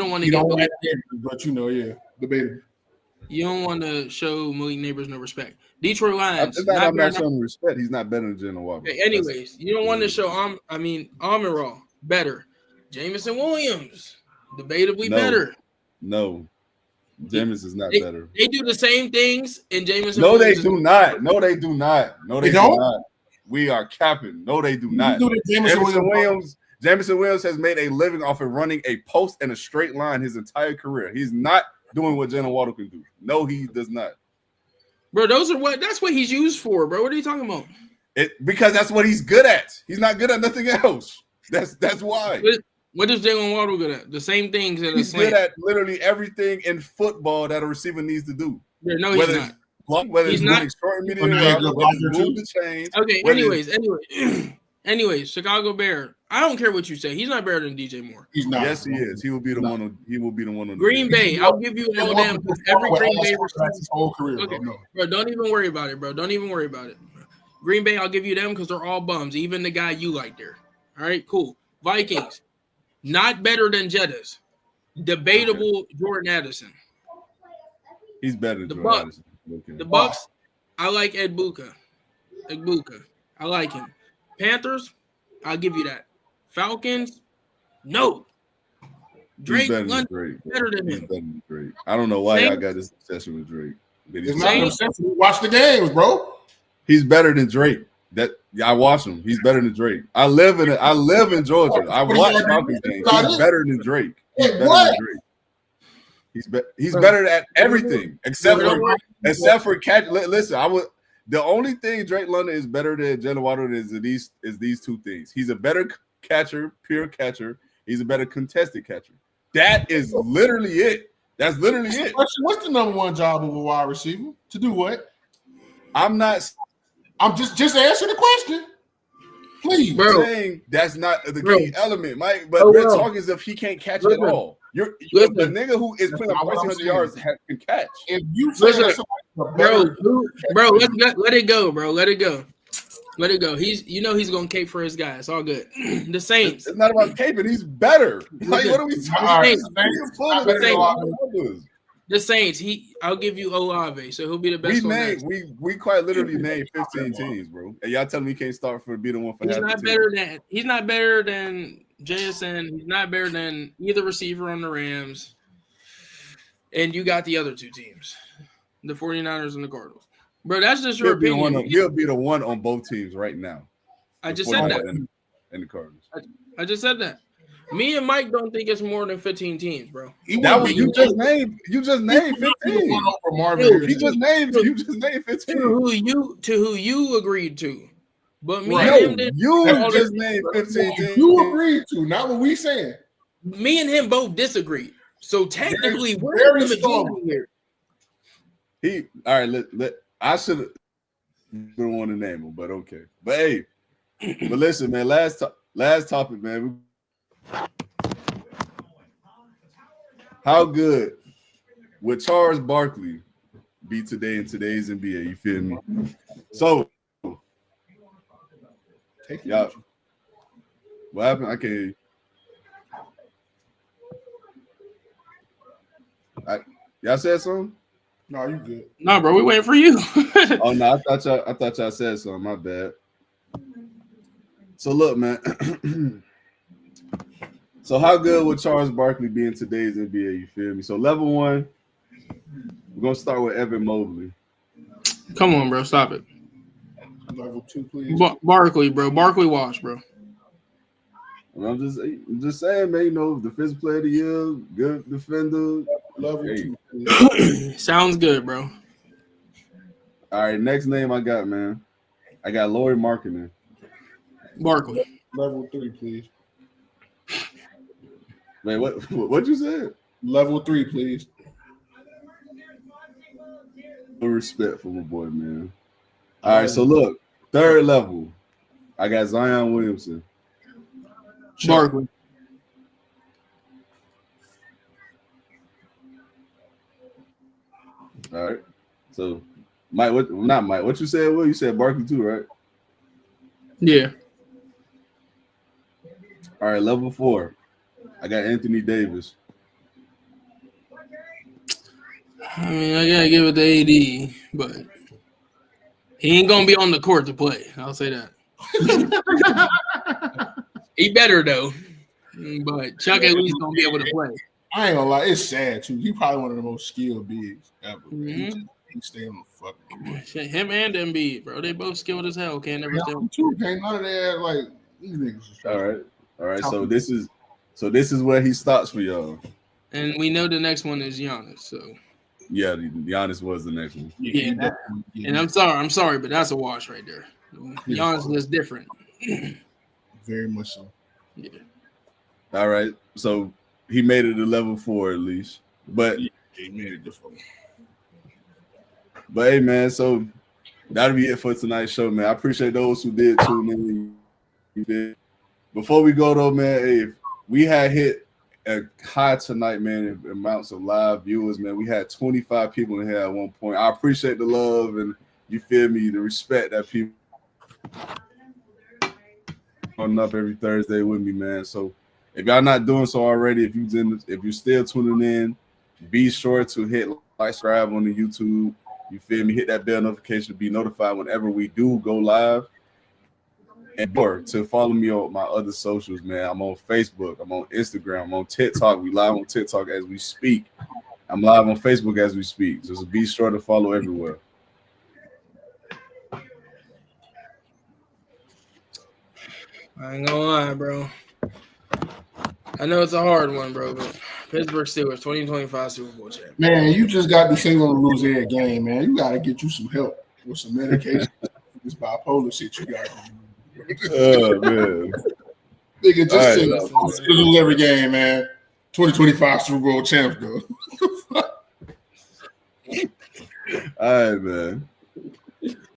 don't want to show Malik Neighbors no respect. Detroit Lions. I'm not showing respect. He's not better than Jalen Waddle. Okay, anyways, you don't want to show Amon-Ra better. Jamison Williams, debatably better. No. Jameis is not better. They do the same things, and Jamison. No, they do not. No, they do not. No, they do not. We are capping. No, they do not. Jamison Williams has made a living off of running a post and a straight line his entire career. He's not doing what Jalen Waddle can do. No, he does not. Bro, that's what he's used for, bro. What are you talking about? Because that's what he's good at. He's not good at nothing else. That's why. What is Jalen Waddle good at? The same things that he's good at. Literally everything in football that a receiver needs to do. Yeah, no, he's not. Whether he's not short and medium route, move the chains. Okay. Anyways, Chicago Bear. I don't care what you say. He's not better than DJ Moore. He's not. Yes, he is. He will be the one. He will be the one on Green Bay. I'll give you all them. Every Green Bay his whole career. Okay, bro. Don't even worry about it, bro. Don't even worry about it. Green Bay. I'll give you them because they're all bums. Even the guy you like there. All right, cool. Vikings. Not better than Jettas. Debatable Jordan Addison. He's better than the Jordan Bucks. Okay. The Bucks, I like Ed Buka. I like him. Panthers, I'll give you that. Falcons, no. Drake better London than Drake. Better than He's him. better than Drake. I don't know why y'all got this obsession with Drake. It's not an obsession. We watch the games, bro. He's better than Drake. I watch him. He's better than Drake. I live in Georgia. I watch Falcons games. He's better than Drake. He's better than Drake. He's better at everything except for catch. Listen, the only thing Drake London is better than Jalen Waddle is these two things. He's a better catcher, pure catcher. He's a better contested catcher. That is literally it. That's literally it. What's the number one job of a wide receiver? To do what? I'm just answer the question. Please. Bro, saying that's not the key element, Mike. But we're talking as if he can't catch at all. You're the nigga who is putting up 1,400 yards can catch. If you say let it go, bro. Let it go. Let it go. He's gonna cape for his guy. It's all good. The Saints. It's not about caping. He's better. Like, what are we talking about? The Saints. I'll give you Olave, so he'll be the best. We quite literally named 15 teams, bro. And y'all tell me he can't start for be the one for. He's not better than JSN. He's not better than either receiver on the Rams. And you got the other two teams, the 49ers and the Cardinals. Bro, that's just your opinion. He'll be the one on both teams right now. I just said that. And the Cardinals. I just said that. Me and Mike don't think it's more than 15 teams, bro. You just named 15. You just named 15. To who you agreed to. But me and him you just named 15 teams. You agreed to, not what we saying. Me and him both disagreed. So technically, we're very strong here. All right, I should have been one to name him, but okay. But hey, but listen, man. Last topic, man. How good would Charles Barkley be today in today's NBA? You feel me? So, y'all, what happened? I can't hear you. Y'all said something? No, you good. No, bro, we waiting for you. Oh no, I thought y'all said something. My bad. So look, man. So how good would Charles Barkley be in today's NBA? You feel me? So level one, we're gonna start with Evan Mobley. Come on, bro, stop it. Level two, please. Barkley, bro. Barkley wash, bro. I'm just saying, man. You know, defensive player of the year, good defender. Level two. Sounds good, bro. All right, next name I got, man. I got Lauri Markkanen. Barkley. Level three, please. Man, what you said? Level three, please. No respect for my boy, man. All right, so look, third level, I got Zion Williamson. Barkley. All right. So, Mike, what you said? Will you said Barkley too, right? Yeah. All right, level 4. I got Anthony Davis. I mean, I gotta give it to AD, but he ain't gonna be on the court to play. I'll say that. He better though, but Chuck at least gonna be able to play. I ain't gonna lie, it's sad too. He probably one of the most skilled bigs ever. Mm-hmm. He stay on the fucking court. Shit, him and Embiid, bro. They both skilled as hell. Can't never tell. Can't none of that like these niggas. All right. So this is where he stops for y'all. And we know the next one is Giannis. So yeah, Giannis was the next one. Yeah. And I'm sorry, but that's a wash right there. Giannis is different. Very much so. Yeah. All right. So he made it to level 4 at least. But he made it different. But hey, man, so that'll be it for tonight's show, man. I appreciate those who did tune in. Before we go though, man, hey, we had hit a high tonight, man, in amounts of live viewers, man. We had 25 people in here at one point. I appreciate the love and you feel me, the respect that people on up every Thursday with me, man. So if y'all not doing so already, if you're still tuning in, be sure to hit like, subscribe on the YouTube. You feel me? Hit that bell notification to be notified whenever we do go live. And more to follow me on my other socials, man. I'm on Facebook. I'm on Instagram. I'm on TikTok. We live on TikTok as we speak. I'm live on Facebook as we speak. So be sure to follow everywhere. I ain't gonna lie, bro. I know it's a hard one, bro, but Pittsburgh Steelers 2025 Super Bowl champion. Man, you just got to sing on the lose every game, man. You got to get you some help with some medication. This bipolar shit you got going on. Oh, man. Nigga, just sing lose every game, man. 2025 Super Bowl champ, though. All right, man.